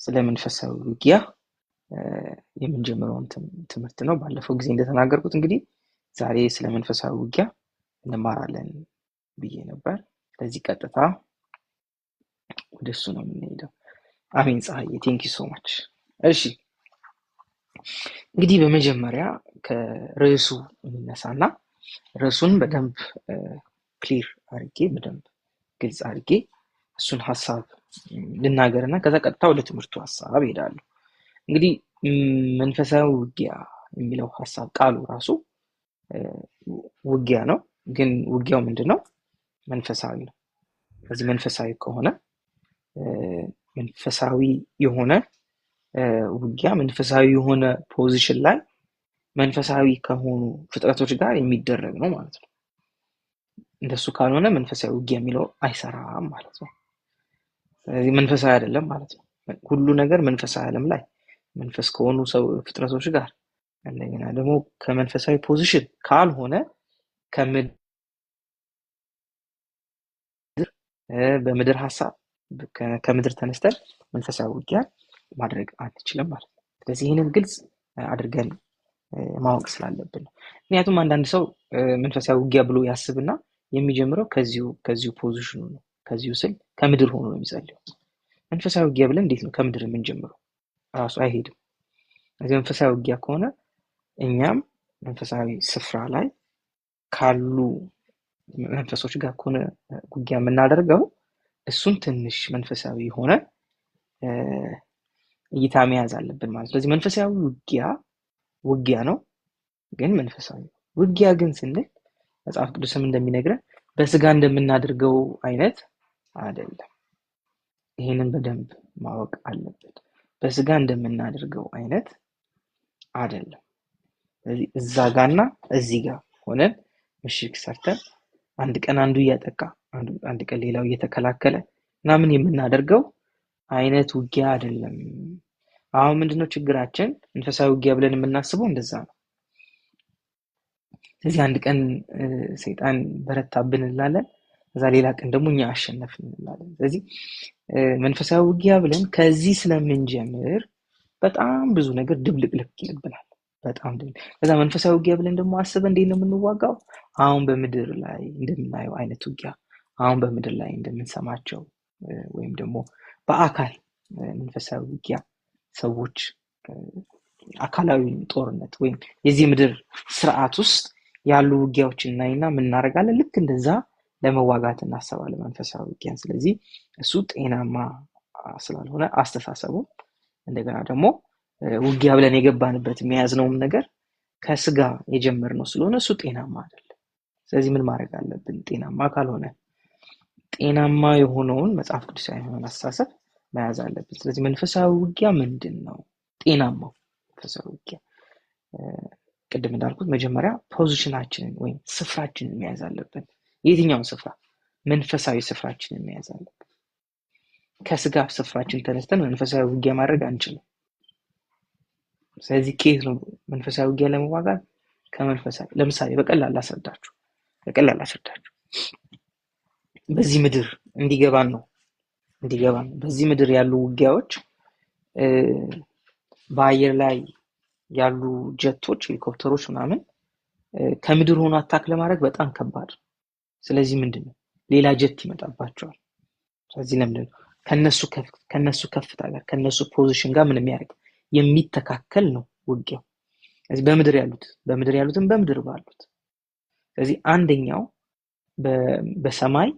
ስለ መንፈሳዊ ውጊያ የምንጀምረውን ትምህርት ነው። ባለፈው ጊዜ እንደተናገርኩት እንግዲህ ዛሬ ስለ መንፈሳዊ ውጊያ እንማራለን ብዬ ነበር። ስለዚህ ቀጥታ ወደሱ ነው የምንሄደው። አሜን ፀሐዬ ቴንክ ዩ ሶ ማች። እሺ እንግዲህ በመጀመሪያ ከርዕሱ እንነሳና ርዕሱን በደንብ ክሊር አድርጌ በደንብ ግልጽ አድርጌ እሱን ሀሳብ ልናገርና ከዛ ቀጥታ ወደ ትምህርቱ ሀሳብ እሄዳለሁ። እንግዲህ መንፈሳዊ ውጊያ የሚለው ሀሳብ ቃሉ ራሱ ውጊያ ነው፣ ግን ውጊያው ምንድነው? መንፈሳዊ ነው። ስለዚህ መንፈሳዊ ከሆነ መንፈሳዊ የሆነ ውጊያ መንፈሳዊ የሆነ ፖዚሽን ላይ መንፈሳዊ ከሆኑ ፍጥረቶች ጋር የሚደረግ ነው ማለት ነው። እንደሱ ካልሆነ መንፈሳዊ ውጊያ የሚለው አይሰራም ማለት ነው። ስለዚህ መንፈሳዊ አይደለም ማለት ነው። ሁሉ ነገር መንፈሳዊ ዓለም ላይ መንፈስ ከሆኑ ሰው ፍጥረቶች ጋር እንደገና ደግሞ ከመንፈሳዊ ፖዚሽን ካልሆነ በምድር ሐሳብ ከምድር ተነስተን መንፈሳዊ ውጊያ ማድረግ አንችልም ማለት ነው። ስለዚህ ይህንን ግልጽ አድርገን ማወቅ ስላለብን ነው። ምክንያቱም አንዳንድ ሰው መንፈሳዊ ውጊያ ብሎ ያስብና የሚጀምረው ከዚሁ ፖዚሽኑ ነው። ከዚሁ ስል ከምድር ሆኖ ነው የሚጸልየው። መንፈሳዊ ውጊያ ብለን እንዴት ነው ከምድር የምንጀምረው? ራሱ አይሄድም። ስለዚህ መንፈሳዊ ውጊያ ከሆነ እኛም መንፈሳዊ ስፍራ ላይ ካሉ መንፈሶች ጋር ከሆነ ውጊያ የምናደርገው እሱን ትንሽ መንፈሳዊ የሆነ እይታ መያዝ አለብን ማለት። ስለዚህ መንፈሳዊ ውጊያ ነው፣ ግን መንፈሳዊ ውጊያ ግን ስንል መጽሐፍ ቅዱስም እንደሚነግረን በስጋ እንደምናደርገው አይነት አይደለም። ይሄንን በደንብ ማወቅ አለብን። በስጋ እንደምናደርገው አይነት አይደለም። ስለዚህ እዛ ጋርና እዚህ ጋር ሆነን ምሽግ ሰርተን አንድ ቀን አንዱ እያጠቃ አንድ ቀን ሌላው እየተከላከለ ምናምን የምናደርገው አይነት ውጊያ አይደለም። አሁን ምንድነው ችግራችን? መንፈሳዊ ውጊያ ብለን የምናስበው እንደዛ ነው። ስለዚህ አንድ ቀን ሰይጣን በረታብን እንላለን፣ ከዛ ሌላ ቀን ደግሞ እኛ አሸነፍን እንላለን። ስለዚህ መንፈሳዊ ውጊያ ብለን ከዚህ ስለምንጀምር በጣም ብዙ ነገር ድብልቅልቅ ይልብናል። በጣም ከዛ መንፈሳዊ ውጊያ ብለን ደግሞ አስበን እንዴት ነው የምንዋጋው? አሁን በምድር ላይ እንደምናየው አይነት ውጊያ፣ አሁን በምድር ላይ እንደምንሰማቸው ወይም ደግሞ በአካል መንፈሳዊ ውጊያ ሰዎች አካላዊ ጦርነት ወይም የዚህ ምድር ስርዓት ውስጥ ያሉ ውጊያዎችን እናይና ምን እናደርጋለን? ልክ እንደዛ ለመዋጋት እናስባለን መንፈሳዊ ውጊያን። ስለዚህ እሱ ጤናማ ስላልሆነ አስተሳሰቡ እንደገና ደግሞ ውጊያ ብለን የገባንበት የሚያዝነውም ነገር ከስጋ የጀመርነው ስለሆነ እሱ ጤናማ አይደለም። ስለዚህ ምን ማድረግ አለብን? ጤናማ ካልሆነ ጤናማ የሆነውን መጽሐፍ ቅዱሳዊ የሆነውን አስተሳሰብ መያዝ አለብን። ስለዚህ መንፈሳዊ ውጊያ ምንድን ነው? ጤናማው መንፈሳዊ ውጊያ ቅድም እንዳልኩት መጀመሪያ ፖዚሽናችንን ወይም ስፍራችንን መያዝ አለብን። የትኛውን ስፍራ? መንፈሳዊ ስፍራችንን መያዝ አለብን። ከስጋ ስፍራችን ተነስተን መንፈሳዊ ውጊያ ማድረግ አንችልም። ስለዚህ ከየት ነው መንፈሳዊ ውጊያ ለመዋጋት? ከመንፈሳዊ። ለምሳሌ በቀላል አስረዳችሁ በዚህ ምድር እንዲገባን ነው። በዚህ ምድር ያሉ ውጊያዎች በአየር ላይ ያሉ ጀቶች፣ ሄሊኮፕተሮች ምናምን ከምድር ሆኖ አታክ ለማድረግ በጣም ከባድ። ስለዚህ ምንድነው ሌላ ጀት ይመጣባቸዋል። ስለዚህ ለምንድነው ከነሱ ከፍታ ጋር ከነሱ ፖዚሽን ጋር ምን የሚያደርግ የሚተካከል ነው ውጊያው። ስለዚህ በምድር ያሉትን በምድር ባሉት። ስለዚህ አንደኛው በሰማይ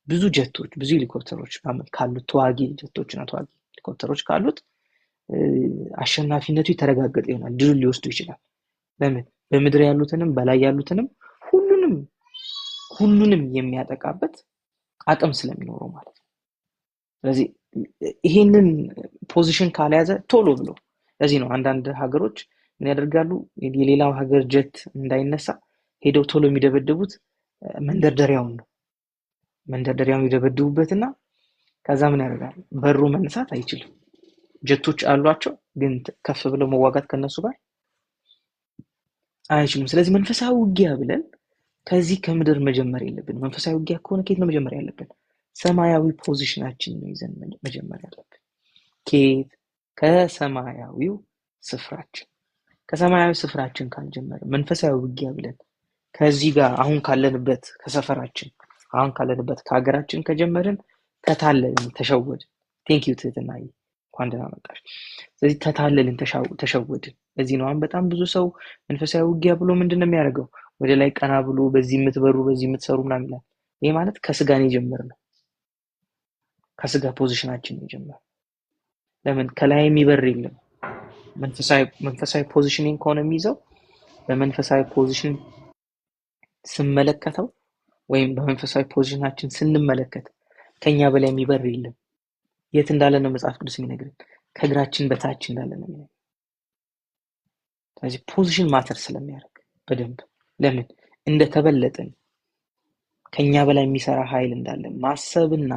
ብዙ ጀቶች ብዙ ሄሊኮፕተሮች ካሉት ተዋጊ ጀቶችና ተዋጊ ሄሊኮፕተሮች ካሉት አሸናፊነቱ የተረጋገጠ ይሆናል። ድል ሊወስዱ ይችላል። ለምን? በምድር ያሉትንም በላይ ያሉትንም ሁሉንም የሚያጠቃበት አቅም ስለሚኖረው ማለት ነው። ስለዚህ ይሄንን ፖዚሽን ካልያዘ ቶሎ ብሎ ለዚህ ነው አንዳንድ ሀገሮች ምን ያደርጋሉ? የሌላው ሀገር ጀት እንዳይነሳ ሄደው ቶሎ የሚደበድቡት መንደርደሪያውን ነው። መንደርደሪያውን ይደበድቡበትና ከዛ ምን ያደርጋሉ? በሩ መነሳት አይችልም። ጀቶች አሏቸው፣ ግን ከፍ ብለው መዋጋት ከነሱ ጋር አይችሉም። ስለዚህ መንፈሳዊ ውጊያ ብለን ከዚህ ከምድር መጀመር የለብን። መንፈሳዊ ውጊያ ከሆነ ከየት ነው መጀመር ያለብን? ሰማያዊ ፖዚሽናችን ነው ይዘን መጀመር ያለብን። ከየት? ከሰማያዊው ስፍራችን ከሰማያዊ ስፍራችን ካልጀመረ መንፈሳዊ ውጊያ ብለን ከዚህ ጋር አሁን ካለንበት ከሰፈራችን አሁን ካለንበት ከሀገራችን ከጀመርን ተታለልን፣ ተሸወድን። ቴንክ ዩ ትህትናዬ፣ እንኳን ደህና መጣሽ። ስለዚህ ተታለልን፣ ተሸወድን። እዚህ ነው አሁን በጣም ብዙ ሰው መንፈሳዊ ውጊያ ብሎ ምንድነው የሚያደርገው? ወደ ላይ ቀና ብሎ በዚህ የምትበሩ በዚህ የምትሰሩ ምናምን ይላል። ይሄ ማለት ከስጋ ነው የጀመርነው፣ ከስጋ ፖዚሽናችን ነው የጀመርነው። ለምን ከላይ የሚበር የለም። መንፈሳዊ ፖዚሽኒንግ ከሆነ የሚይዘው በመንፈሳዊ ፖዚሽን ስመለከተው ወይም በመንፈሳዊ ፖዚሽናችን ስንመለከት ከኛ በላይ የሚበር የለም። የት እንዳለ ነው መጽሐፍ ቅዱስ የሚነግረን? ከእግራችን በታች እንዳለ ነው የሚነግረን። ስለዚህ ፖዚሽን ማተር ስለሚያደርግ በደንብ ለምን እንደተበለጥን ከኛ በላይ የሚሰራ ኃይል እንዳለ ማሰብና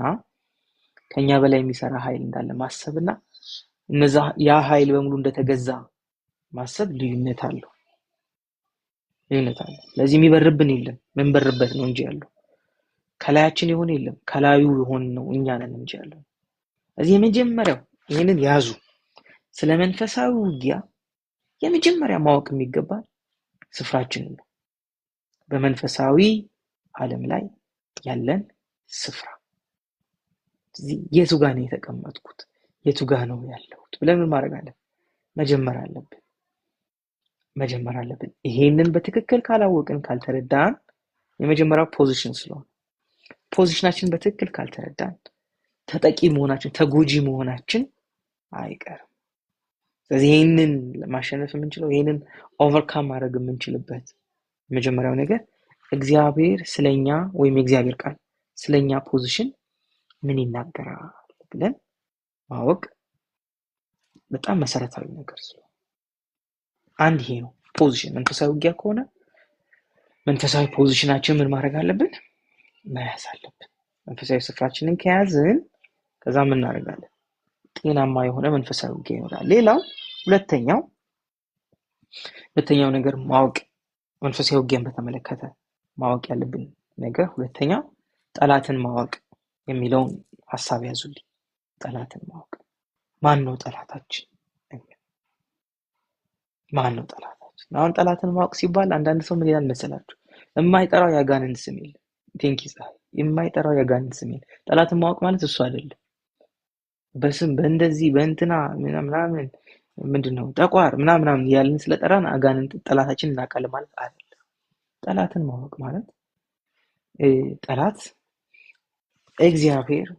ከኛ በላይ የሚሰራ ኃይል እንዳለ ማሰብና እነዛ ያ ኃይል በሙሉ እንደተገዛ ማሰብ ልዩነት አለው። ስለዚህ የሚበርብን የለም፣ መንበርበት ነው እንጂ ያለው ከላያችን የሆነ የለም፣ ከላዩ የሆነ ነው እኛ ነን እንጂ ያለው። ስለዚህ የመጀመሪያው ይሄንን ያዙ። ስለ መንፈሳዊ ውጊያ የመጀመሪያ ማወቅ የሚገባ ስፍራችንን ነው። በመንፈሳዊ ዓለም ላይ ያለን ስፍራ የቱ ጋር ነው የተቀመጥኩት፣ የቱ ጋር ነው ያለሁት ብለን ምን ማድረግ አለብን? መጀመር አለብን። ይሄንን በትክክል ካላወቅን ካልተረዳን የመጀመሪያው ፖዚሽን ስለሆነ ፖዚሽናችን በትክክል ካልተረዳን ተጠቂ መሆናችን ተጎጂ መሆናችን አይቀርም። ስለዚህ ይሄንን ማሸነፍ የምንችለው ይሄንን ኦቨርካም ማድረግ የምንችልበት የመጀመሪያው ነገር እግዚአብሔር ስለኛ ወይም የእግዚአብሔር ቃል ስለኛ ፖዚሽን ምን ይናገራል ብለን ማወቅ በጣም መሰረታዊ ነገር ስለሆነ አንድ ይሄ ነው ፖዚሽን። መንፈሳዊ ውጊያ ከሆነ መንፈሳዊ ፖዚሽናችን ምን ማድረግ አለብን? መያዝ አለብን። መንፈሳዊ ስፍራችንን ከያዝን ከዛ ምን እናደርጋለን? ጤናማ የሆነ መንፈሳዊ ውጊያ ይኖራል። ሌላው ሁለተኛው ነገር ማወቅ መንፈሳዊ ውጊያን በተመለከተ ማወቅ ያለብን ነገር ሁለተኛው ጠላትን ማወቅ የሚለውን ሐሳብ ያዙልኝ። ጠላትን ማወቅ። ማን ነው ጠላታችን? አሁን ጠላትን ማወቅ ሲባል አንዳንድ ሰው ምን ይላል መሰላችሁ? የማይጠራው ያጋንንት ስም የለም። የማይጠራው ያጋንንት ስም የለም። ጠላትን ማወቅ ማለት እሱ አይደለም። በስም በእንደዚህ በእንትና ምናምን ምንድነው ጠቋር ምናምን ያልን ስለጠራን አጋንንት ጠላታችን እናውቃለን ማለት አይደለም። ጠላትን ማወቅ ማለት ጠላት እግዚአብሔር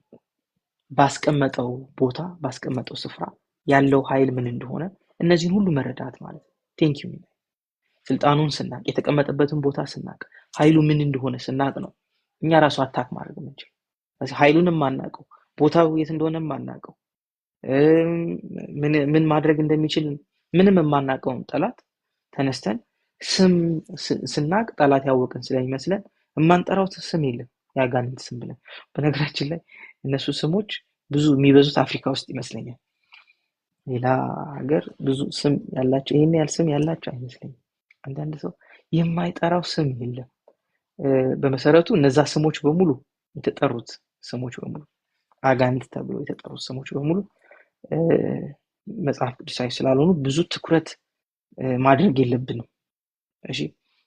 ባስቀመጠው ቦታ ባስቀመጠው ስፍራ ያለው ኃይል ምን እንደሆነ እነዚህን ሁሉ መረዳት ማለት ነው። ቴንክ ዩ። ስልጣኑን ስናቅ የተቀመጠበትን ቦታ ስናቅ ኃይሉ ምን እንደሆነ ስናቅ ነው እኛ ራሱ አታክ ማድረግ የምንችል። ስለዚህ ኃይሉንም ማናቀው ቦታው የት እንደሆነ ማናቀው ምን ማድረግ እንደሚችል ምንም የማናቀውን ጠላት ተነስተን ስም ስናቅ ጠላት ያወቅን ስለሚመስለን የማንጠራው ስም የለም ያጋንንት ስም ብለን። በነገራችን ላይ እነሱ ስሞች ብዙ የሚበዙት አፍሪካ ውስጥ ይመስለኛል። ሌላ ሀገር ብዙ ስም ያላቸው ይሄን ያህል ስም ያላቸው አይመስለኝም። አንዳንድ ሰው የማይጠራው ስም የለም። በመሰረቱ እነዛ ስሞች በሙሉ የተጠሩት ስሞች በሙሉ አጋንንት ተብሎ የተጠሩት ስሞች በሙሉ መጽሐፍ ቅዱሳዊ ስላልሆኑ ብዙ ትኩረት ማድረግ የለብንም። እሺ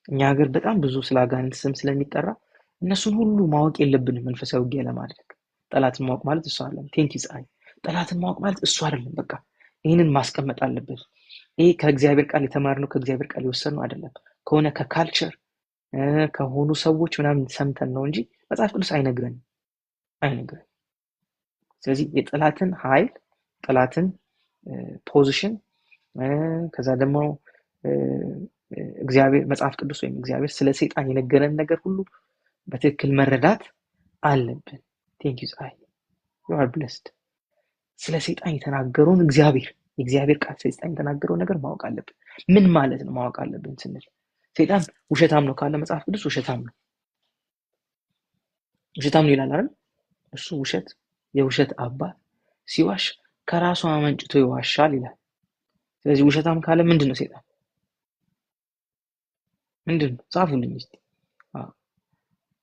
እኛ ሀገር በጣም ብዙ ስለ አጋንንት ስም ስለሚጠራ እነሱን ሁሉ ማወቅ የለብንም። መንፈሳዊ ውጊያ ለማድረግ ጠላትን ማወቅ ማለት እሱ አይደለም። ቴንኪ ፀሐይ። ጠላትን ማወቅ ማለት እሱ አይደለም። በቃ ይህንን ማስቀመጥ አለብን። ይሄ ከእግዚአብሔር ቃል የተማርነው ከእግዚአብሔር ቃል የወሰድነው አይደለም። ከሆነ ከካልቸር ከሆኑ ሰዎች ምናምን ሰምተን ነው እንጂ መጽሐፍ ቅዱስ አይነግረንም። ስለዚህ የጠላትን ኃይል ጠላትን ፖዚሽን ከዛ ደግሞ እግዚአብሔር መጽሐፍ ቅዱስ ወይም እግዚአብሔር ስለ ሰይጣን የነገረን ነገር ሁሉ በትክክል መረዳት አለብን። ቴንክ ዩ ፀሐይ። you are blessed። ስለ ሰይጣን የተናገረውን የእግዚአብሔር ቃል ስለ ሰይጣን የተናገረው ነገር ማወቅ አለብን። ምን ማለት ነው ማወቅ አለብን ስንል ሰይጣን ውሸታም ነው ካለ መጽሐፍ ቅዱስ ውሸታም ነው ይላል አይደል? እሱ የውሸት አባት ሲዋሽ ከራሱ አመንጭቶ ይዋሻል ይላል። ስለዚህ ውሸታም ካለ ምንድነው ሰይጣን? ምንድነው? ጻፉልኝ እስቲ።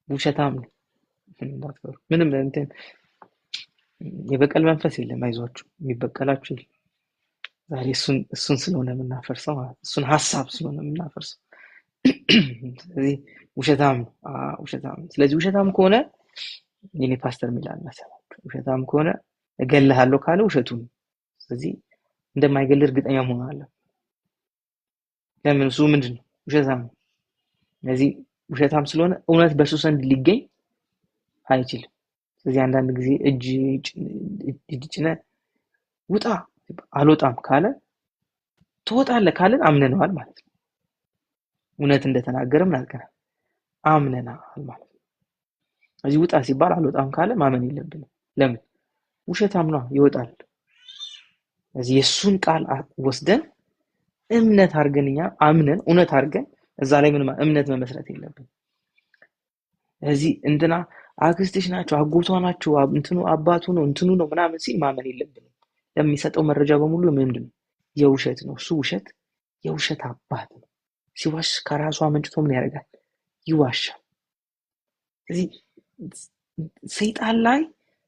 ውሸታም ነው። ምንም እንትን የበቀል መንፈስ የለም። አይዟችሁ፣ የሚበቀላችሁ ዛሬ እሱን ስለሆነ የምናፈርሰው ማለት እሱን ሀሳብ ስለሆነ የምናፈርሰው። ስለዚህ ውሸታም ነው። ውሸታም። ስለዚህ ውሸታም ከሆነ የኔ ፓስተር ሚላል መሰላችሁ፣ ውሸታም ከሆነ እገልሃለሁ ካለ ውሸቱን። ስለዚህ እንደማይገል እርግጠኛ መሆን አለ። ለምን? እሱ ምንድነው? ውሸታም ነው። ስለዚህ ውሸታም ስለሆነ እውነት በሱ ዘንድ ሊገኝ አይችልም። ስለዚህ አንዳንድ ጊዜ እጅ ጭነ ውጣ አልወጣም ካለ ትወጣለህ ካለን አምነነዋል ማለት ነው። እውነት እንደተናገረም አልከናል አምነናል ማለት ነው። ስለዚህ ውጣ ሲባል አልወጣም ካለ ማመን የለብንም። ለምን? ውሸታም ነው፣ ይወጣል። ስለዚህ የሱን ቃል ወስደን እምነት አድርገን እኛ አምነን እውነት አድርገን እዛ ላይ ምንም እምነት መመስረት የለብንም። ስለዚህ እንትና አክስትሽ ናቸው፣ አጎቷ ናቸው፣ እንትኑ አባቱ ነው፣ እንትኑ ነው ምናምን ሲል ማመን የለብንም። ለሚሰጠው መረጃ በሙሉ ምንድነው? የውሸት ነው። እሱ ውሸት የውሸት አባት ነው። ሲዋሽ ከራሱ አመንጭቶ ምን ያደርጋል? ይዋሻል። ስለዚህ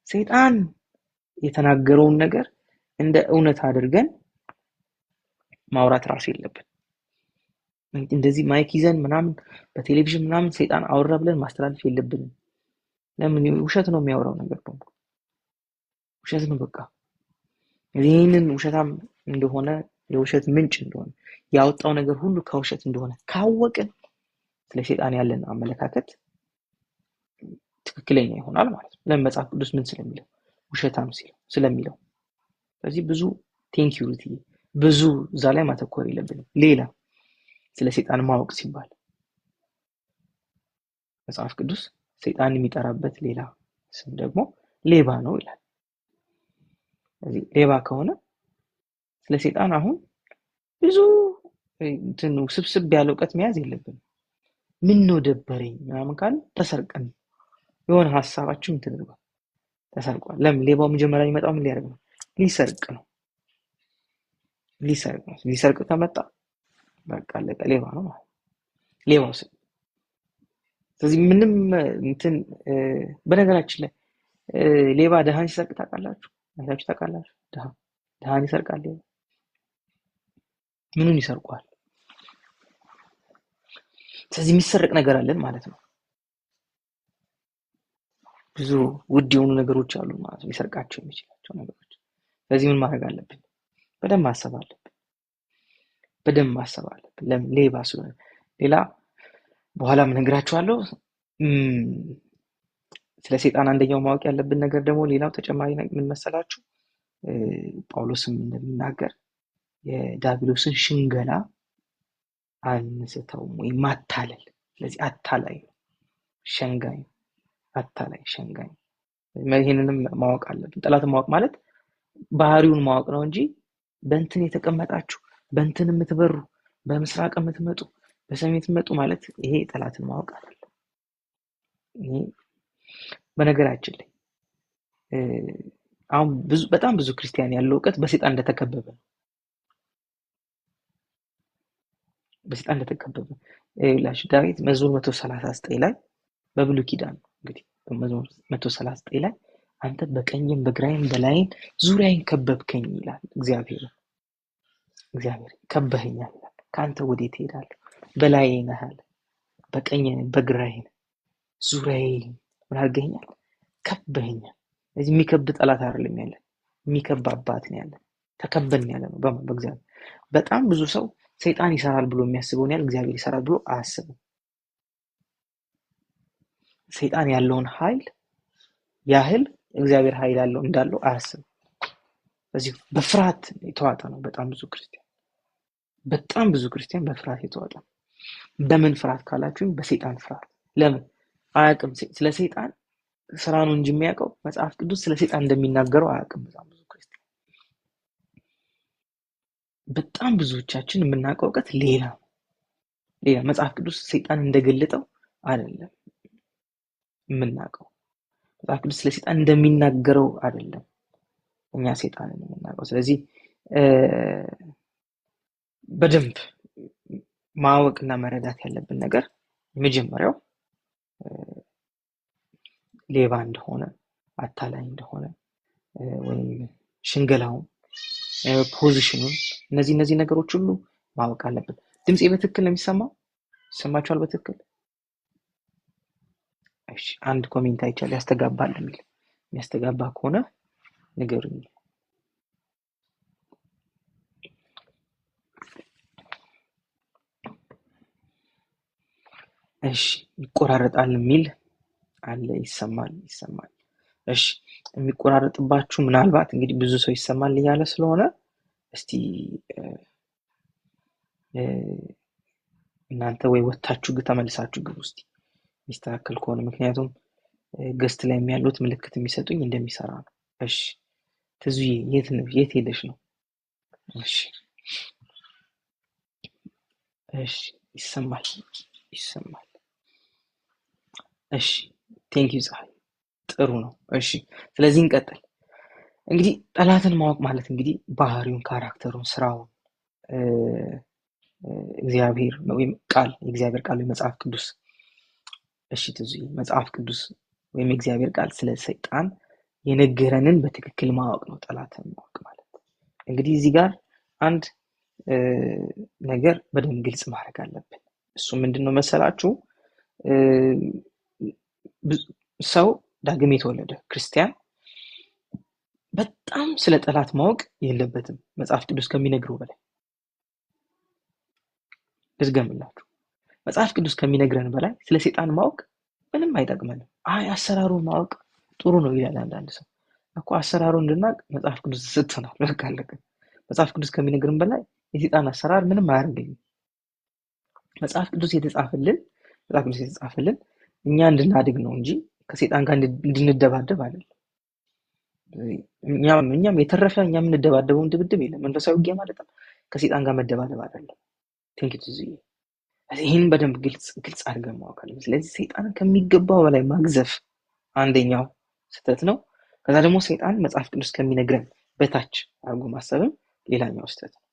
ሰይጣን የተናገረውን ነገር እንደ እውነት አድርገን ማውራት ራሱ የለብን። እንደዚህ ማይክ ይዘን ምናምን በቴሌቪዥን ምናምን ሰይጣን አወራ ብለን ማስተላለፍ የለብንም። ለምን? ውሸት ነው የሚያወራው ነገር በሙሉ ውሸት ነው። በቃ ይህንን ውሸታም እንደሆነ የውሸት ምንጭ እንደሆነ ያወጣው ነገር ሁሉ ከውሸት እንደሆነ ካወቅን ስለ ሰይጣን ያለን አመለካከት ትክክለኛ ይሆናል ማለት ነው። ለምን? መጽሐፍ ቅዱስ ምን ስለሚለው? ውሸታም ስለሚለው። ስለዚህ ብዙ ቴንኪዩሪቲ ብዙ እዛ ላይ ማተኮር የለብንም። ሌላ ስለ ሰይጣን ማወቅ ሲባል መጽሐፍ ቅዱስ ሰይጣን የሚጠራበት ሌላ ስም ደግሞ ሌባ ነው ይላል። ስለዚህ ሌባ ከሆነ ስለ ሰይጣን አሁን ብዙ ስብስብ ያለ እውቀት መያዝ የለብንም። ምን ነው ደበረኝ ምናምን ካለ ተሰርቀን የሆነ ሀሳባችን ተደርጓል፣ ተሰርቋል። ለምን? ሌባው መጀመሪያ የሚመጣው ምን ሊያደርግ ነው? ሊሰርቅ ነው። ሊሰርቅ ከመጣ በቃ አለቀ፣ ሌባ ነው ማለት ሌባው። ስለዚህ ምንም በነገራችን ላይ ሌባ ደሃን ሲሰርቅ ታውቃላችሁ? አይታችሁ ታውቃላችሁ? ደሃን ይሰርቃል። ሌባ ምኑን ይሰርቋል? ስለዚህ የሚሰርቅ ነገር አለን ማለት ነው። ብዙ ውድ የሆኑ ነገሮች አሉ ማለት ነው፣ ሊሰርቃቸው የሚችላቸው ነገሮች። ስለዚህ ምን ማድረግ አለብን? በደንብ ማሰብ አለብን። ለምን? ሌባ ስለሆነ። ሌላ በኋላ ምን እነግራችኋለሁ። ስለ ሰይጣን አንደኛው ማወቅ ያለብን ነገር ደግሞ ሌላው ተጨማሪ ምን መሰላችሁ? ጳውሎስም እንደሚናገር የዲያብሎስን ሽንገላ አንስተውም ወይ ማታለል። ስለዚህ አታላይ፣ ሸንጋይ፣ ሸንጋይ። ይሄንንም ማወቅ አለብን። ጠላትን ማወቅ ማለት ባህሪውን ማወቅ ነው እንጂ በእንትን የተቀመጣችሁ በእንትን የምትበሩ በምስራቅ የምትመጡ በሰሜን የምትመጡ ማለት ይሄ ጠላትን ማወቅ አይደለም። ይሄ በነገራችን ላይ አሁን በጣም ብዙ ክርስቲያን ያለው እውቀት በሰይጣን እንደተከበበ ነው። በሰይጣን እንደተከበበ ዳዊት መዝሙር 139 ላይ በብሉይ ኪዳን እንግዲህ በመዝሙር 139 ላይ አንተ በቀኝም በግራይም በላይም ዙሪያዬን ከበብከኝ ይላል። እግዚአብሔር ከበኸኛል ይላል። ከአንተ ወዴት እሄዳለሁ? በላዬ ነህ አለ፣ በቀኝ በግራዬ ዙሪያዬን ምን አድርገኸኛል? ከበኸኛል። ስለዚህ የሚከብ ጠላት አይደለም ያለን፣ የሚከብ አባት ነው ያለን። ተከበን ያለ ነው በእግዚአብሔር። በጣም ብዙ ሰው ሰይጣን ይሰራል ብሎ የሚያስበውን ያህል እግዚአብሔር ይሰራል ብሎ አያስብም። ሰይጣን ያለውን ኃይል ያህል እግዚአብሔር ኃይል እንዳለው አያስብም። ስለዚህ በፍርሃት የተዋጠ ነው በጣም ብዙ ክርስቲያን በፍርሃት የተዋጠ ነው። በምን ፍርሃት ካላችሁኝ፣ በሰይጣን ፍርሃት። ለምን? አያውቅም። ስለ ሰይጣን ስራ ነው እንጂ የሚያውቀው መጽሐፍ ቅዱስ ስለ ሰይጣን እንደሚናገረው አያውቅም። በጣም ብዙዎቻችን የምናውቀው እውቀት ሌላ መጽሐፍ ቅዱስ ሰይጣን እንደገለጠው አይደለም የምናውቀው። መጽሐፍ ቅዱስ ስለ ሰይጣን እንደሚናገረው አይደለም እኛ ሰይጣንን የምናውቀው። ስለዚህ በደንብ ማወቅና መረዳት ያለብን ነገር የመጀመሪያው ሌባ እንደሆነ፣ አታላይ እንደሆነ ወይም ሽንገላውን ፖዚሽኑን እነዚህ ነገሮች ሁሉ ማወቅ አለብን። ድምፄ በትክክል ነው የሚሰማው? ይሰማችኋል በትክክል? እሺ፣ አንድ ኮሜንት አይቻል ያስተጋባል የሚል የሚያስተጋባ ከሆነ ንገሩኝ። እሺ፣ ይቆራረጣል የሚል አለ። ይሰማል። እሺ፣ የሚቆራረጥባችሁ ምናልባት እንግዲህ ብዙ ሰው ይሰማል እያለ ስለሆነ እስቲ እናንተ ወይ ወታችሁ ተመልሳችሁ ግቡ እስቲ የሚስተካከል ከሆነ፣ ምክንያቱም ገስት ላይ የሚያሉት ምልክት የሚሰጡኝ እንደሚሰራ ነው። እሺ ትዙዬ የት ሄደሽ ነው? እሺ ይሰማል። እሺ ቴንክ ዩ ፀሐይ፣ ጥሩ ነው። እሺ ስለዚህ እንቀጥል። እንግዲህ ጠላትን ማወቅ ማለት እንግዲህ ባህሪውን፣ ካራክተሩን፣ ስራውን እግዚአብሔር ወይም የእግዚአብሔር ቃል ወይም መጽሐፍ ቅዱስ እሺ ትዙዬ መጽሐፍ ቅዱስ ወይም የእግዚአብሔር ቃል ስለ ሰይጣን የነገረንን በትክክል ማወቅ ነው ጠላትን ማወቅ ማለት። እንግዲህ እዚህ ጋር አንድ ነገር በደንብ ግልጽ ማድረግ አለብን። እሱ ምንድነው መሰላችሁ? ሰው ዳግም የተወለደ ክርስቲያን በጣም ስለ ጠላት ማወቅ የለበትም መጽሐፍ ቅዱስ ከሚነግረው በላይ። ልዝገምላችሁ፣ መጽሐፍ ቅዱስ ከሚነግረን በላይ ስለ ሰይጣን ማወቅ ምንም አይጠቅመንም። አሰራሩን ማወቅ ጥሩ ነው ይላል አንዳንድ ሰው። እኮ አሰራሩን እንድናውቅ መጽሐፍ ቅዱስ ሰጥቶናል። በቃ አለቀ። መጽሐፍ ቅዱስ ከሚነግረን በላይ የሰይጣን አሰራር ምንም አያደርገኝም። መጽሐፍ ቅዱስ የተጻፈልን እኛ እንድናድግ ነው እንጂ ከሰይጣን ጋር እንድንደባደብ አይደለም። እኛም የተረፈ እኛ የምንደባደበውን ድብድብ የለም። መንፈሳዊ ውጊያ ማለት ነው ከሰይጣን ጋር መደባደብ አይደለም። ይህን በደንብ ግልጽ አድርገን ማወቅ አለብን። ስለዚህ ሰይጣንን ከሚገባው በላይ ማግዘፍ አንደኛው ስህተት ነው። ከዛ ደግሞ ሰይጣን መጽሐፍ ቅዱስ ከሚነግረን በታች አድርጎ ማሰብም ሌላኛው ስህተት ነው።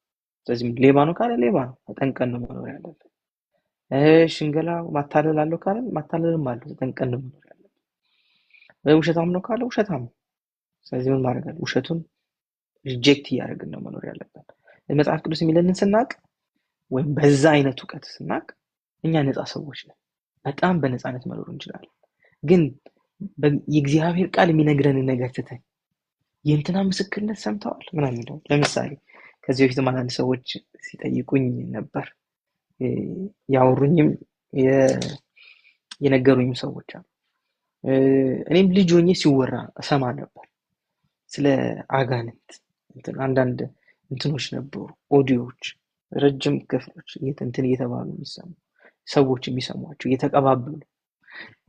ስለዚህ ሌባ ነው ካለ ሌባ ነው፣ ተጠንቀን ነው መኖር ያለብን። ሽንገላ ማታለል አለው ካለ ማታለልም አለው፣ ተጠንቀን ነው መኖር ያለብን። ውሸታም ነው ካለ ውሸታም ነው። ስለዚህ ምን ማድረግ አለ? ውሸቱን ሪጀክት እያደረግን ነው መኖር ያለብን። መጽሐፍ ቅዱስ የሚለንን ስናቅ ወይም በዛ አይነት እውቀት ስናቅ እኛ ነፃ ሰዎች ነን። በጣም በነፃነት መኖር እንችላለን። ግን የእግዚአብሔር ቃል የሚነግረንን ነገር ትተን የእንትና ምስክርነት ሰምተዋል ምናምን ነው። ለምሳሌ ከዚህ በፊት አንዳንድ ሰዎች ሲጠይቁኝ ነበር፣ ያወሩኝም የነገሩኝም ሰዎች አሉ። እኔም ልጅ ሆኜ ሲወራ እሰማ ነበር ስለ አጋንንት። አንዳንድ እንትኖች ነበሩ፣ ኦዲዮዎች፣ ረጅም ክፍሎች እንትን እየተባሉ የሚሰሙ ሰዎች የሚሰሟቸው እየተቀባበሉ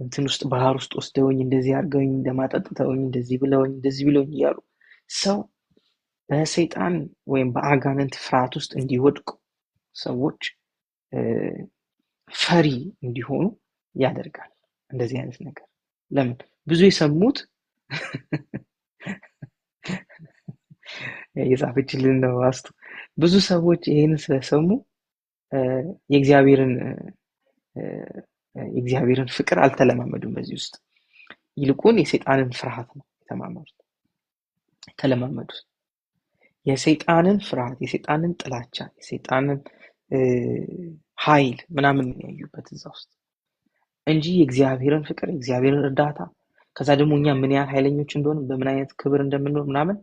እንትን ውስጥ ባህር ውስጥ ወስደውኝ እንደዚህ አድርገውኝ እንደማጠጥተውኝ እንደዚህ ብለውኝ እያሉ ሰው በሰይጣን ወይም በአጋንንት ፍርሃት ውስጥ እንዲወድቁ ሰዎች ፈሪ እንዲሆኑ ያደርጋል እንደዚህ አይነት ነገር። ለምን? ብዙ የሰሙት የጻፈችልን ነው አስቱ። ብዙ ሰዎች ይሄንን ስለሰሙ የእግዚአብሔርን ፍቅር አልተለማመዱም በዚህ ውስጥ። ይልቁን የሰይጣንን ፍርሃት ነው ተለማመዱት። የሰይጣንን ፍርሃት፣ የሰይጣንን ጥላቻ፣ የሰይጣንን ኃይል ምናምን ያዩበት እዛ ውስጥ እንጂ የእግዚአብሔርን ፍቅር፣ የእግዚአብሔርን እርዳታ፣ ከዛ ደግሞ እኛ ምን ያህል ኃይለኞች እንደሆነ በምን አይነት ክብር እንደምንኖር ምናምን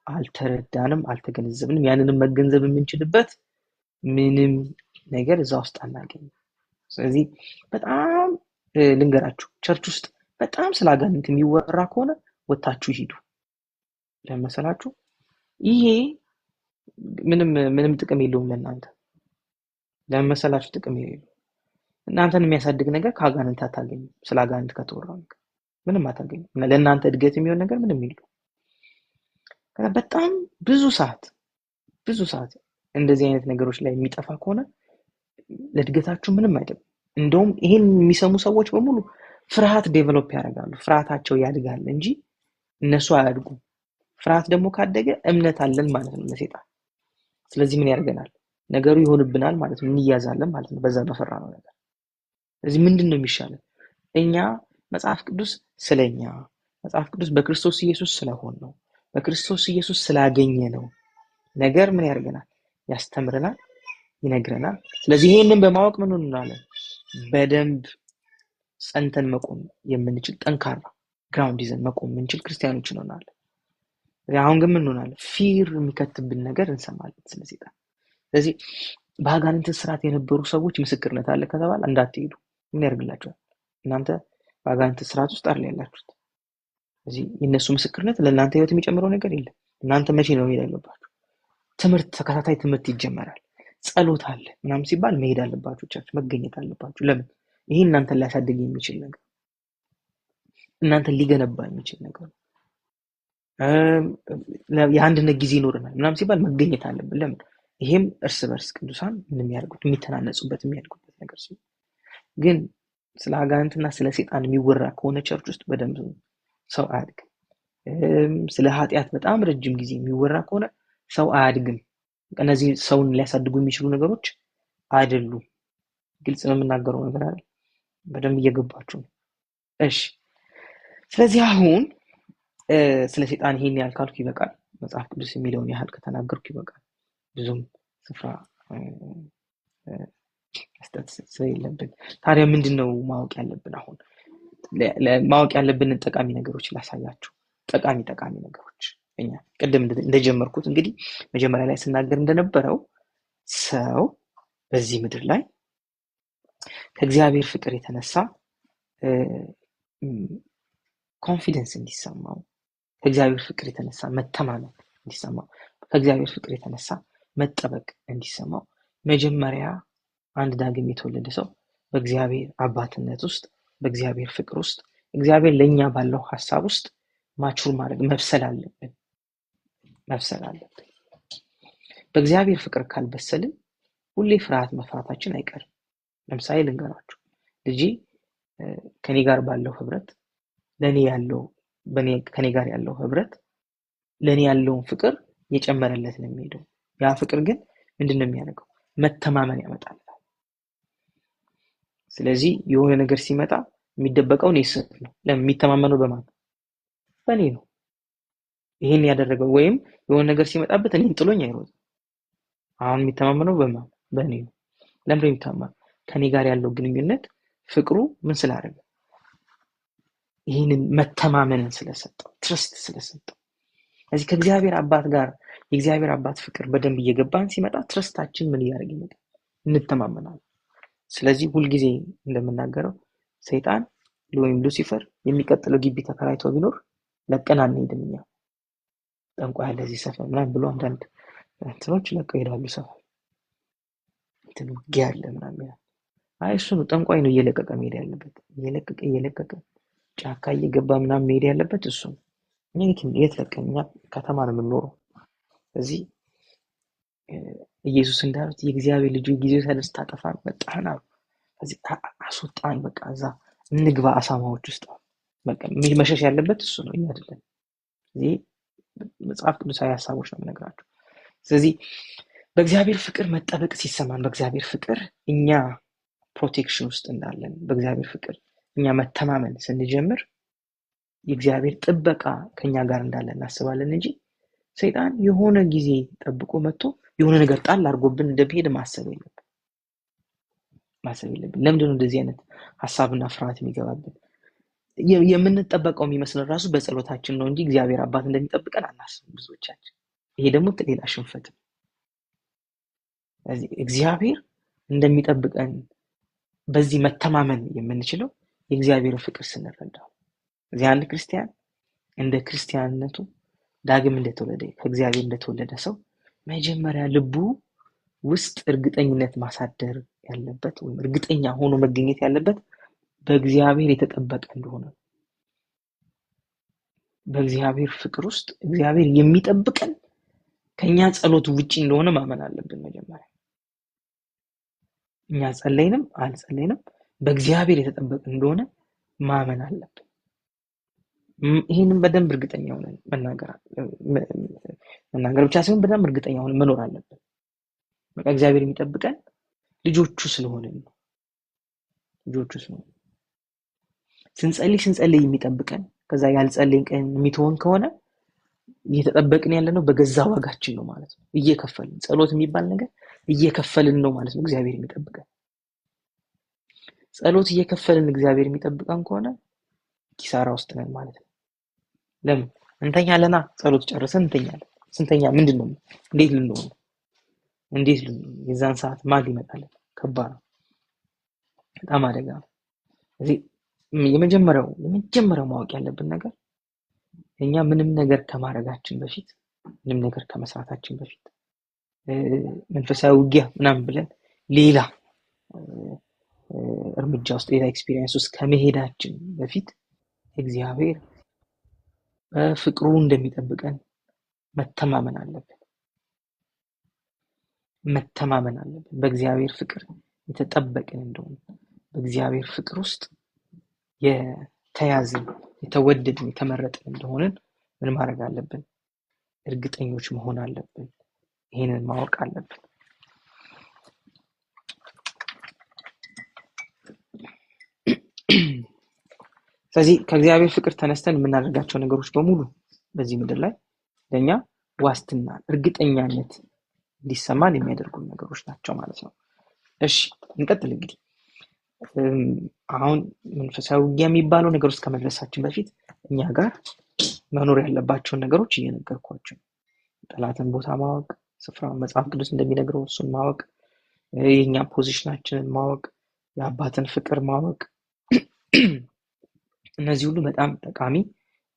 አልተረዳንም፣ አልተገነዘብንም። ያንንም መገንዘብ የምንችልበት ምንም ነገር እዛ ውስጥ አናገኝም። ስለዚህ በጣም ልንገራችሁ፣ ቸርች ውስጥ በጣም ስለ አጋንንት የሚወራ ከሆነ ወታችሁ ሂዱ። ለመሰላችሁ ይሄ ምንም ጥቅም የለውም ለእናንተ። ለመሰላችሁ ጥቅም የለውም። እናንተን የሚያሳድግ ነገር ከአጋንንት አታገኙም። ስለ አጋንንት ከተወራ ምንም አታገኙም። ለእናንተ እድገት የሚሆን ነገር ምንም የለውም። በጣም ብዙ ሰዓት እንደዚህ አይነት ነገሮች ላይ የሚጠፋ ከሆነ ለእድገታችሁ ምንም አይደለም። እንደውም ይሄን የሚሰሙ ሰዎች በሙሉ ፍርሃት ዴቨሎፕ ያደርጋሉ። ፍርሃታቸው ያድጋል እንጂ እነሱ አያድጉም። ፍርሃት ደግሞ ካደገ እምነት አለን ማለት ነው ለሰይጣን። ስለዚህ ምን ያደርገናል? ነገሩ ይሆንብናል ማለት ነው፣ እንያዛለን ማለት ነው በዛ በፈራነው ነገር። ስለዚህ ምንድነው የሚሻለው? እኛ መጽሐፍ ቅዱስ ስለኛ፣ መጽሐፍ ቅዱስ በክርስቶስ ኢየሱስ ስለሆን ነው፣ በክርስቶስ ኢየሱስ ስላገኘ ነው ነገር ምን ያደርገናል? ያስተምረናል፣ ይነግረናል። ስለዚህ ይሄንን በማወቅ ምን እንሆናለን? በደንብ ጸንተን መቆም የምንችል ጠንካራ ግራውንድ ይዘን መቆም የምንችል ክርስቲያኖች እንሆናለን። አሁን ግን ምን እንሆናለን? ፊር የሚከትብን ነገር እንሰማለን ስለ ሰይጣን። ስለዚህ በአጋንንት ስርዓት የነበሩ ሰዎች ምስክርነት አለ ከተባለ እንዳትሄዱ። ምን ያደርግላቸዋል? እናንተ በአጋንንት ስርዓት ውስጥ አይደል ያላችሁት። ስለዚህ የእነሱ ምስክርነት ለእናንተ ህይወት የሚጨምረው ነገር የለም። እናንተ መቼ ነው መሄድ ያለባችሁ? ትምህርት፣ ተከታታይ ትምህርት ይጀመራል። ጸሎት አለ ምናምን ሲባል መሄድ አለባችሁ፣ ቸርች መገኘት አለባችሁ። ለምን? ይሄ እናንተን ሊያሳድግ የሚችል ነገር፣ እናንተን ሊገነባ የሚችል ነገር። የአንድነት ጊዜ ይኖረናል ምናምን ሲባል መገኘት አለብን። ለምን? ይሄም እርስ በርስ ቅዱሳን የሚያደርጉት የሚተናነጹበት የሚያድጉበት ነገር ሲሆን፣ ግን ስለ አጋንንትና ስለ ሰይጣን የሚወራ ከሆነ ቸርች ውስጥ በደንብ ሰው አያድግም። ስለ ኃጢአት በጣም ረጅም ጊዜ የሚወራ ከሆነ ሰው አያድግም። እነዚህ ሰውን ሊያሳድጉ የሚችሉ ነገሮች አይደሉም። ግልጽ ነው የምናገረው ነገር አይደል? በደንብ እየገባችሁ ነው? እሺ። ስለዚህ አሁን ስለ ሰይጣን ይሄን ያህል ካልኩ ይበቃል። መጽሐፍ ቅዱስ የሚለውን ያህል ከተናገርኩ ይበቃል። ብዙም ስፍራ መስጠት ስለሌለብን ታዲያ ምንድነው ማወቅ ያለብን? አሁን ማወቅ ያለብንን ጠቃሚ ነገሮች ላሳያችሁ። ጠቃሚ ነገሮች እኛ ቅድም እንደጀመርኩት እንግዲህ መጀመሪያ ላይ ስናገር እንደነበረው ሰው በዚህ ምድር ላይ ከእግዚአብሔር ፍቅር የተነሳ ኮንፊደንስ እንዲሰማው፣ ከእግዚአብሔር ፍቅር የተነሳ መተማመን እንዲሰማው፣ ከእግዚአብሔር ፍቅር የተነሳ መጠበቅ እንዲሰማው መጀመሪያ አንድ ዳግም የተወለደ ሰው በእግዚአብሔር አባትነት ውስጥ፣ በእግዚአብሔር ፍቅር ውስጥ፣ እግዚአብሔር ለኛ ባለው ሐሳብ ውስጥ ማቹር ማድረግ መብሰል አለብን። በእግዚአብሔር ፍቅር ካልበሰልን ሁሌ ፍርሃት መፍራታችን አይቀርም። ለምሳሌ ልንገራችሁ፣ ልጄ ከኔ ጋር ባለው ህብረት ከኔ ጋር ያለው ህብረት ለኔ ያለውን ፍቅር የጨመረለት ነው የሚሄደው። ያ ፍቅር ግን ምንድነው የሚያደርገው? መተማመን ያመጣል። ስለዚህ የሆነ ነገር ሲመጣ የሚደበቀው እኔ ስር ነው። ለምን? የሚተማመነው በማን? በእኔ ነው። ይሄን ያደረገው ወይም የሆነ ነገር ሲመጣበት እኔን ጥሎኝ አይሮጥም። አሁን የሚተማመነው በማን? በእኔ ነው። ለምን የሚተማመነው? ከኔ ጋር ያለው ግንኙነት ፍቅሩ ምን ስላደረገ? ይሄንን መተማመንን ስለሰጠው፣ ትረስት ስለሰጠው። ስለዚህ ከእግዚአብሔር አባት ጋር የእግዚአብሔር አባት ፍቅር በደንብ እየገባን ሲመጣ ትረስታችን ምን እያደረገ ይመጣል? እንተማመናለን። ስለዚህ ሁልጊዜ እንደምናገረው ሰይጣን ወይም ሉሲፈር የሚቀጥለው ግቢ ተከራይቶ ቢኖር ለቀን አንሄድም። እኛ ጠንቋይ ያለ እዚህ ሰፈር ምናምን ብሎ አንዳንድ እንትኖች ለቀው ይሄዳሉ። ሰፈር እንትን ውጊያ አለ ምናምን። አይ እሱ ነው ጠንቋይ ነው እየለቀቀ መሄድ ያለበት። እየለቀቀ ጫካ እየገባ ምናምን መሄድ ያለበት እሱ ነው። የት ለቀን? እኛ ከተማ ነው የምንኖረው። ስለዚህ ኢየሱስ እንዳሉት የእግዚአብሔር ልጅ ጊዜው ሳይደርስ ታጠፋን መጣህና ስለዚህ አስወጣን። በቃ እዛ እንግባ አሳማዎች ውስጥ። በቃ መሸሽ ያለበት እሱ ነው፣ እኛ አይደለም። ስለዚህ መጽሐፍ ቅዱሳዊ ሐሳቦች ነው የምነግራችሁ። ስለዚህ በእግዚአብሔር ፍቅር መጠበቅ ሲሰማን፣ በእግዚአብሔር ፍቅር እኛ ፕሮቴክሽን ውስጥ እንዳለን፣ በእግዚአብሔር ፍቅር እኛ መተማመን ስንጀምር የእግዚአብሔር ጥበቃ ከኛ ጋር እንዳለ እናስባለን እንጂ ሰይጣን የሆነ ጊዜ ጠብቆ መጥቶ የሆነ ነገር ጣል አድርጎብን እንደሚሄድ ማሰብ የለብን። ለምንድን ነው እንደዚህ አይነት ሐሳብና ፍርሃት የሚገባብን? የምንጠበቀው የሚመስለን ራሱ በጸሎታችን ነው እንጂ እግዚአብሔር አባት እንደሚጠብቀን አናስብም ብዙዎቻችን። ይሄ ደግሞ ሌላ ሽንፈት ነው። ስለዚህ እግዚአብሔር እንደሚጠብቀን በዚህ መተማመን የምንችለው የእግዚአብሔር ፍቅር ስንረዳው። እዚህ አንድ ክርስቲያን እንደ ክርስቲያንነቱ ዳግም እንደተወለደ ከእግዚአብሔር እንደተወለደ ሰው መጀመሪያ ልቡ ውስጥ እርግጠኝነት ማሳደር ያለበት ወይም እርግጠኛ ሆኖ መገኘት ያለበት በእግዚአብሔር የተጠበቀ እንደሆነ፣ በእግዚአብሔር ፍቅር ውስጥ እግዚአብሔር የሚጠብቀን ከኛ ጸሎት ውጪ እንደሆነ ማመን አለብን። መጀመሪያ እኛ ጸለይንም አልጸለይንም በእግዚአብሔር የተጠበቀ እንደሆነ ማመን አለብን። ይሄንን በደንብ እርግጠኛ ሆነን መናገር ብቻ ሳይሆን በደንብ እርግጠኛ ሆነን መኖር አለብን። በቃ እግዚአብሔር የሚጠብቀን ልጆቹ ስለሆነ ነው። ስንጸልይ የሚጠብቀን ከዛ ያልጸለይን ቀን የሚተወን ከሆነ እየተጠበቅን ያለ ነው በገዛ ዋጋችን ነው ማለት ነው። እየከፈልን ጸሎት የሚባል ነገር እየከፈልን ነው ማለት ነው እግዚአብሔር የሚጠብቀን። ጸሎት እየከፈልን እግዚአብሔር የሚጠብቀን ከሆነ ኪሳራ ውስጥ ነን ማለት ነው። ለምን እንተኛለና? ጸሎት ጨርሰን እንተኛለን። ስንተኛ ምንድን ነው? እንዴት ልንሆን? የዛን ሰዓት ማን ሊመጣልን? ከባድ ነው፣ በጣም አደጋ ነው። እዚህ የመጀመሪያው ማወቅ ያለብን ነገር እኛ ምንም ነገር ከማድረጋችን በፊት ምንም ነገር ከመስራታችን በፊት መንፈሳዊ ውጊያ ምናምን ብለን ሌላ እርምጃ ውስጥ ሌላ ኤክስፒሪየንስ ውስጥ ከመሄዳችን በፊት እግዚአብሔር በፍቅሩ እንደሚጠብቀን መተማመን አለብን። በእግዚአብሔር ፍቅር የተጠበቅን እንደሆነ፣ በእግዚአብሔር ፍቅር ውስጥ የተያዝን፣ የተወደድን፣ የተመረጥን እንደሆንን ምን ማድረግ አለብን? እርግጠኞች መሆን አለብን። ይሄንን ማወቅ አለብን። ስለዚህ ከእግዚአብሔር ፍቅር ተነስተን የምናደርጋቸው ነገሮች በሙሉ በዚህ ምድር ላይ ለኛ ዋስትና፣ እርግጠኛነት እንዲሰማን የሚያደርጉ ነገሮች ናቸው ማለት ነው። እሺ እንቀጥል። እንግዲህ አሁን መንፈሳዊ ውጊያ የሚባለው ነገር ውስጥ ከመድረሳችን በፊት እኛ ጋር መኖር ያለባቸውን ነገሮች እየነገርኳቸው፣ ጠላትን ቦታ ማወቅ፣ ስፍራውን መጽሐፍ ቅዱስ እንደሚነግረው እሱን ማወቅ፣ የኛ ፖዚሽናችንን ማወቅ፣ የአባትን ፍቅር ማወቅ፣ እነዚህ ሁሉ በጣም ጠቃሚ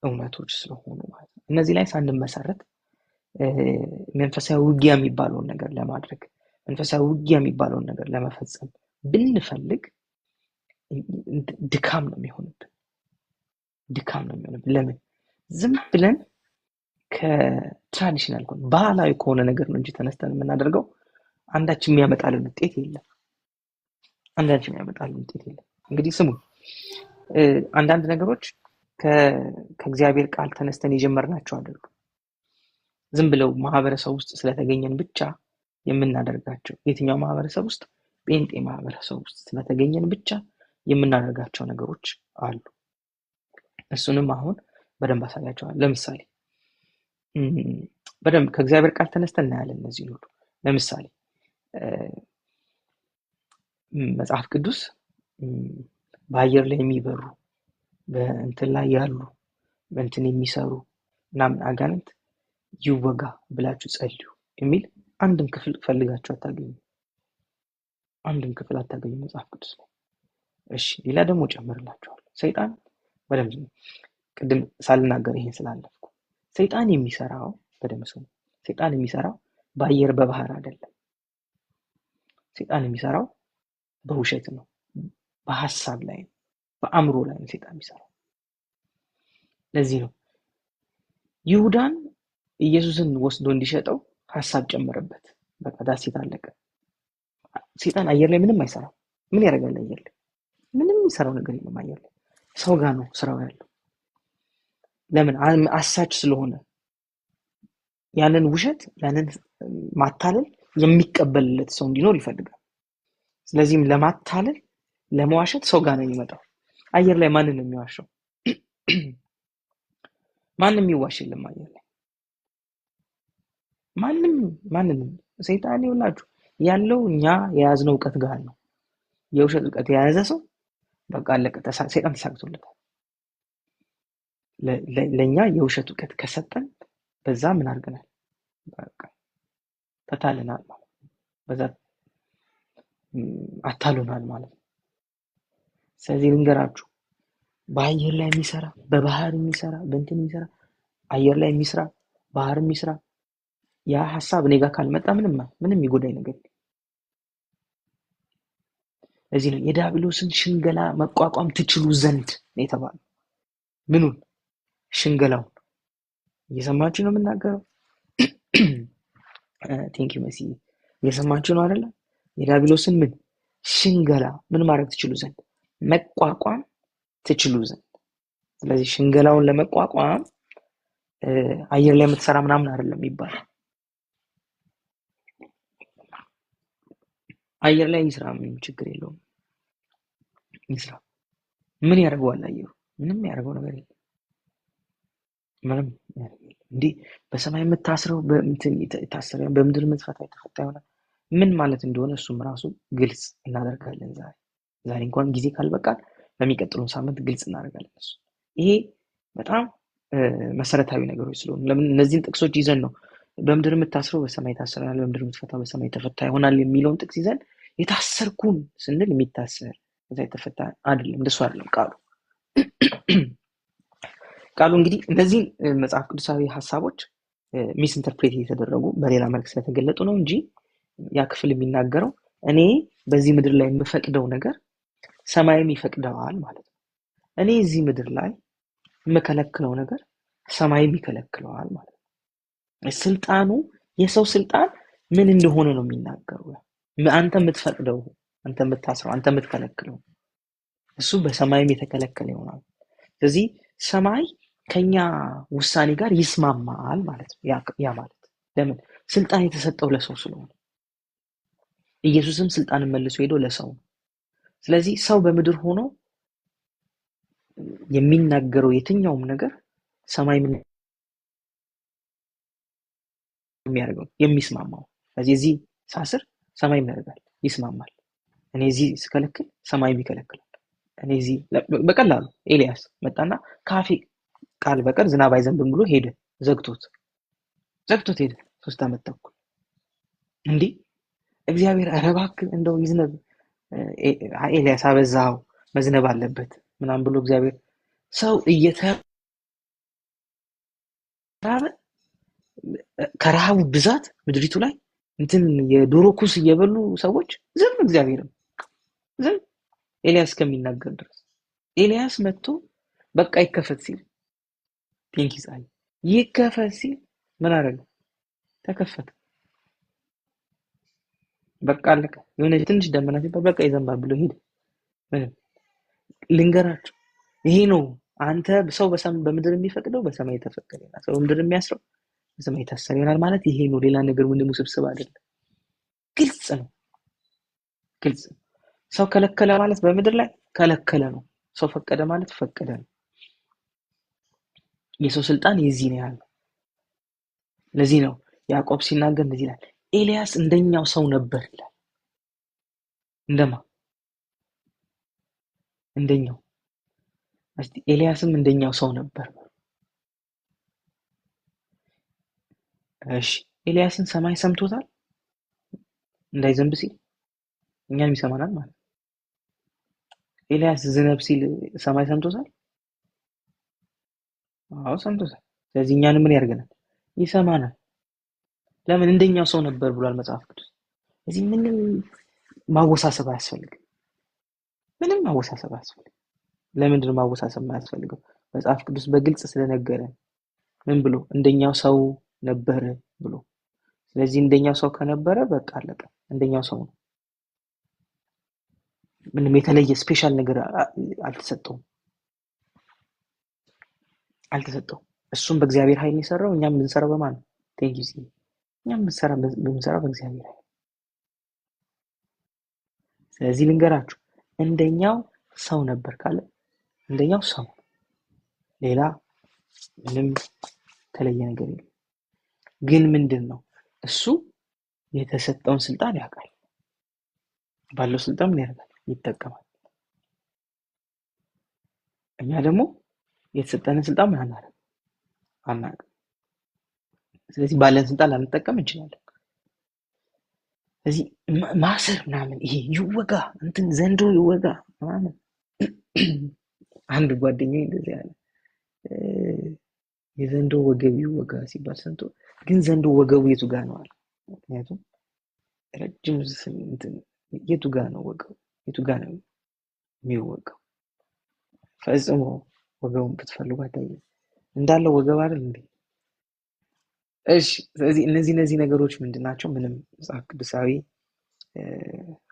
እውነቶች ስለሆኑ ማለት ነው። እነዚህ ላይ ሳንመሰረት መንፈሳዊ ውጊያ የሚባለውን ነገር ለማድረግ፣ መንፈሳዊ ውጊያ የሚባለውን ነገር ለመፈጸም ብንፈልግ ድካም ነው የሚሆንብን። ለምን? ዝም ብለን ከትራዲሽናል ባህላዊ ከሆነ ነገር ነው እንጂ ተነስተን የምናደርገው አንዳችን የሚያመጣልን ውጤት የለም። እንግዲህ ስሙ፣ አንዳንድ ነገሮች ከእግዚአብሔር ቃል ተነስተን የጀመርናቸው አይደሉም። ዝም ብለው ማህበረሰብ ውስጥ ስለተገኘን ብቻ የምናደርጋቸው፣ የትኛው ማህበረሰብ ውስጥ? ጴንጤ ማህበረሰብ ውስጥ ስለተገኘን ብቻ የምናደርጋቸው ነገሮች አሉ። እሱንም አሁን በደንብ አሳያቸዋለሁ። ለምሳሌ በደንብ ከእግዚአብሔር ቃል ተነስተን እናያለን እነዚህ ሁሉ። ለምሳሌ መጽሐፍ ቅዱስ በአየር ላይ የሚበሩ በእንትን ላይ ያሉ በእንትን የሚሰሩ ምናምን አጋንንት ይወጋ ብላችሁ ጸልዩ የሚል አንድም ክፍል ፈልጋችሁ አታገኙ። መጽሐፍ ቅዱስ ላይ። እሺ ሌላ ደግሞ ጨምርላችኋለሁ። ሰይጣን በደንብ ቅድም ሳልናገር ይሄን ስላለፍኩ፣ ሰይጣን የሚሰራው በደንብ ሰው ሰይጣን የሚሰራው በአየር በባህር አይደለም። ሰይጣን የሚሰራው በውሸት ነው፣ በሐሳብ ላይ ነው፣ በአእምሮ ላይ ነው ሰይጣን የሚሰራው። ለዚህ ነው ይሁዳን ኢየሱስን ወስዶ እንዲሸጠው ሐሳብ ጨመረበት። በቃ ዳሴት አለቀ። ሰይጣን አየር ላይ ምንም አይሰራም። ምን ያደርጋል? አየር ላይ ምንም የሚሰራው ነገር የለም። አየር ላይ ሰው ጋር ነው ስራው ያለው። ለምን? አሳች ስለሆነ ያንን ውሸት፣ ያንን ማታለል የሚቀበልለት ሰው እንዲኖር ይፈልጋል። ስለዚህም ለማታለል፣ ለመዋሸት ሰው ጋር ነው የሚመጣው። አየር ላይ ማንን ነው የሚዋሸው? ማንም የሚዋሽ የለም አየር ላይ ማንንም። ሰይጣን ይውላችሁ ያለው እኛ የያዝነው ዕውቀት ጋር ነው። የውሸት ዕውቀት የያዘ ሰው በቃ አለቀ። ሰይጣን ተሳክቶለታል። ለኛ የውሸት ዕውቀት ከሰጠን በዛ ምን አድርገናል? በቃ ተታለናል ማለት ነው። በዛ አታሉናል ማለት ነው። ስለዚህ ልንገራችሁ፣ በአየር ላይ የሚሰራ፣ በባህር የሚሰራ፣ በእንትን የሚሰራ፣ አየር ላይ የሚሰራ፣ ባህር የሚሰራ ያ ሐሳብ እኔ ጋር ካልመጣ ምንም ይጎዳኝ ነገር የለም። ለዚህ ነው የዲያብሎስን ሽንገላ መቋቋም ትችሉ ዘንድ ነው የተባለው። ምኑን? ሽንገላውን። እየሰማችሁ ነው የምናገረው? ቴንክ ዩ መሲ። እየሰማችሁ ነው አይደለ? የዲያብሎስን ሽንገላ ምን ማድረግ ትችሉ ዘንድ? መቋቋም ትችሉ ዘንድ። ስለዚህ ሽንገላውን ለመቋቋም አየር ላይ የምትሰራ ምናምን አይደለም ይባላል። አየር ላይ ይስራ፣ ምንም ችግር የለውም ይስራ። ምን ያደርገዋል አየሩ? ምንም ያደርገው ነገር የለም። ምንም ያደርገው እንዴ በሰማይ የምታስረው በእንትን የታሰረ በምድር የምትፈታ የተፈታ ይሆናል። ምን ማለት እንደሆነ እሱም ራሱ ግልጽ እናደርጋለን። ዛሬ እንኳን ጊዜ ካልበቃል በሚቀጥሉን ሳምንት ግልጽ እናደርጋለን። እሱ ይሄ በጣም መሰረታዊ ነገሮች ስለሆኑ ለምን እነዚህን ጥቅሶች ይዘን ነው በምድር የምታስረው በሰማይ ታስራል፣ በምድር የምትፈታው በሰማይ ተፈታ ይሆናል የሚለውን ጥቅስ ይዘን የታሰርኩን ስንል የሚታሰር እዛ የተፈታ አይደለም። እንደሱ አይደለም ቃሉ። ቃሉ እንግዲህ እነዚህን መጽሐፍ ቅዱሳዊ ሀሳቦች ሚስ ኢንተርፕሬት የተደረጉ በሌላ መልክ ስለተገለጡ ነው እንጂ ያ ክፍል የሚናገረው እኔ በዚህ ምድር ላይ የምፈቅደው ነገር ሰማይም ይፈቅደዋል ማለት ነው። እኔ እዚህ ምድር ላይ የምከለክለው ነገር ሰማይም ይከለክለዋል ማለት ነው። ስልጣኑ የሰው ስልጣን ምን እንደሆነ ነው የሚናገረው። አንተ የምትፈቅደው፣ አንተ የምታስረው፣ አንተ የምትከለክለው እሱ በሰማይም የተከለከለ ይሆናል። ስለዚህ ሰማይ ከኛ ውሳኔ ጋር ይስማማል ማለት ነው። ያ ማለት ለምን ስልጣን የተሰጠው ለሰው ስለሆነ፣ ኢየሱስም ስልጣንን መልሶ ሄዶ ለሰው ነው። ስለዚህ ሰው በምድር ሆኖ የሚናገረው የትኛውም ነገር ሰማይ ምን የሚያደርገው የሚስማማው። ስለዚህ እዚህ ሳስር ሰማይ ምን ያደርጋል? ይስማማል። እኔ እዚህ ስከለክል ሰማይም ይከለክላል። እኔ እዚህ በቀላሉ ኤልያስ መጣና ካፌ ቃል በቀር ዝናብ አይዘንብም ብሎ ሄደ። ዘግቶት ሄደ 3 ዓመት ተኩል። እንዲህ እግዚአብሔር ኧረ እባክህ እንደው ይዝነብ፣ ኤልያስ አበዛው፣ መዝነብ አለበት ምናምን ብሎ እግዚአብሔር ሰው እየተራበ ከረሃቡ ብዛት ምድሪቱ ላይ እንትን የዶሮ ኩስ እየበሉ ሰዎች ዝም እግዚአብሔርም ዝም ኤልያስ ከሚናገር ድረስ ኤልያስ መጥቶ በቃ ይከፈት ሲል ቴንኪ ጻይ ይከፈት ሲል ምን አደረገ? ተከፈተ። በቃ አለቀ። የሆነ ትንሽ ደመና ሲባል በቃ ይዘንባል ብሎ ሄደ። ምንም ልንገራችሁ፣ ይሄ ነው አንተ ሰው በምድር የሚፈቅደው በሰማይ የተፈቀደ ይሆናል። ሰው በምድር የሚያስረው በሰማይ የታሰረ ይሆናል ማለት ይሄ ነው። ሌላ ነገር ምንም ውስብስብ አይደለም። ግልጽ ነው፣ ግልጽ ነው። ሰው ከለከለ ማለት በምድር ላይ ከለከለ ነው። ሰው ፈቀደ ማለት ፈቀደ ነው። የሰው ስልጣን የዚህ ነው ያለው። ለዚህ ነው ያዕቆብ ሲናገር እንደዚህ ይላል፣ ኤልያስ እንደኛው ሰው ነበር ይላል። እንደማ እንደኛው እስቲ ኤልያስም እንደኛው ሰው ነበር። እሺ ኤልያስን ሰማይ ሰምቶታል እንዳይዘንብ ሲል? እኛንም ይሰማናል ማለት ነው። ኤልያስ ዝነብ ሲል ሰማይ ሰምቶታል? አዎ ሰምቶታል። ስለዚህ እኛንም ምን ያደርገናል? ይሰማናል። ለምን? እንደኛው ሰው ነበር ብሏል መጽሐፍ ቅዱስ። እዚህ ምንም ማወሳሰብ አያስፈልግም። ምንም ማወሳሰብ አያስፈልግም። ለምንድን ነው ማወሳሰብ የማያስፈልገው? መጽሐፍ ቅዱስ በግልጽ ስለነገረን ምን ብሎ እንደኛው ሰው ነበር ብሎ። ስለዚህ እንደኛው ሰው ከነበረ በቃ አለቀ። እንደኛው ሰው ነው። ምንም የተለየ ስፔሻል ነገር አልተሰጠውም። እሱም በእግዚአብሔር ኃይል የሰራው፣ እኛም የምንሰራው በማን ነው? ቴንኪው። እኛም የምንሰራው በእግዚአብሔር ኃይል። ስለዚህ ልንገራችሁ፣ እንደኛው ሰው ነበር ካለ እንደኛው ሰው፣ ሌላ ምንም የተለየ ነገር የለም። ግን ምንድን ነው እሱ የተሰጠውን ስልጣን ያውቃል። ባለው ስልጣን ምን ያደርጋል? ይጠቀማል። እኛ ደግሞ የተሰጠንን ስልጣን ምን አናውቅም። ስለዚህ ባለን ስልጣን ላንጠቀም እንችላለን። ስለዚህ ማሰር ምናምን ይሄ ይወጋ እንትን ዘንዶ ይወጋ ምናምን አንድ ጓደኛዬ እንደዚህ ያለ የዘንዶ ወገብ ይወጋ ሲባል ሰምቶ፣ ግን ዘንዶ ወገቡ የቱ ጋር ነው አለ። ምክንያቱም ረጅም እንትን የቱ ጋር ነው ወገቡ? የቱ ጋር ነው የሚወጋው? ፈጽሞ ወገቡን ብትፈልጉ አታገኙም። እንዳለው ወገብ አይደል እንዴ? እሺ ስለዚህ እነዚህ ነገሮች ምንድናቸው? ምንም መጽሐፍ ቅዱሳዊ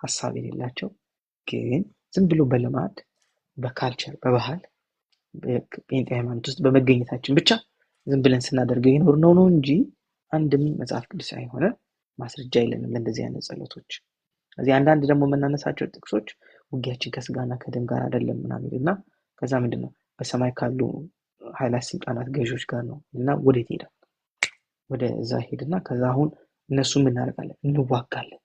ሀሳብ የሌላቸው፣ ግን ዝም ብሎ በልማድ በካልቸር በባህል በጴንጤ ሃይማኖት ውስጥ በመገኘታችን ብቻ ዝም ብለን ስናደርገው ይኖር ነው እንጂ አንድም መጽሐፍ ቅዱሳዊ የሆነ ማስረጃ የለንም ለእንደዚህ አይነት ጸሎቶች። ስለዚህ አንዳንድ ደግሞ የምናነሳቸው ጥቅሶች ውጊያችን ከስጋና ከደም ጋር አይደለም ምናምን እና ከዛ ምንድነው በሰማይ ካሉ ኃይላት፣ ስልጣናት፣ ገዢዎች ጋር ነው እና ወዴት ይሄዳል? ወደዛ ሄድና ከዛ አሁን እነሱ ምን እናደርጋለን? እንዋጋለን።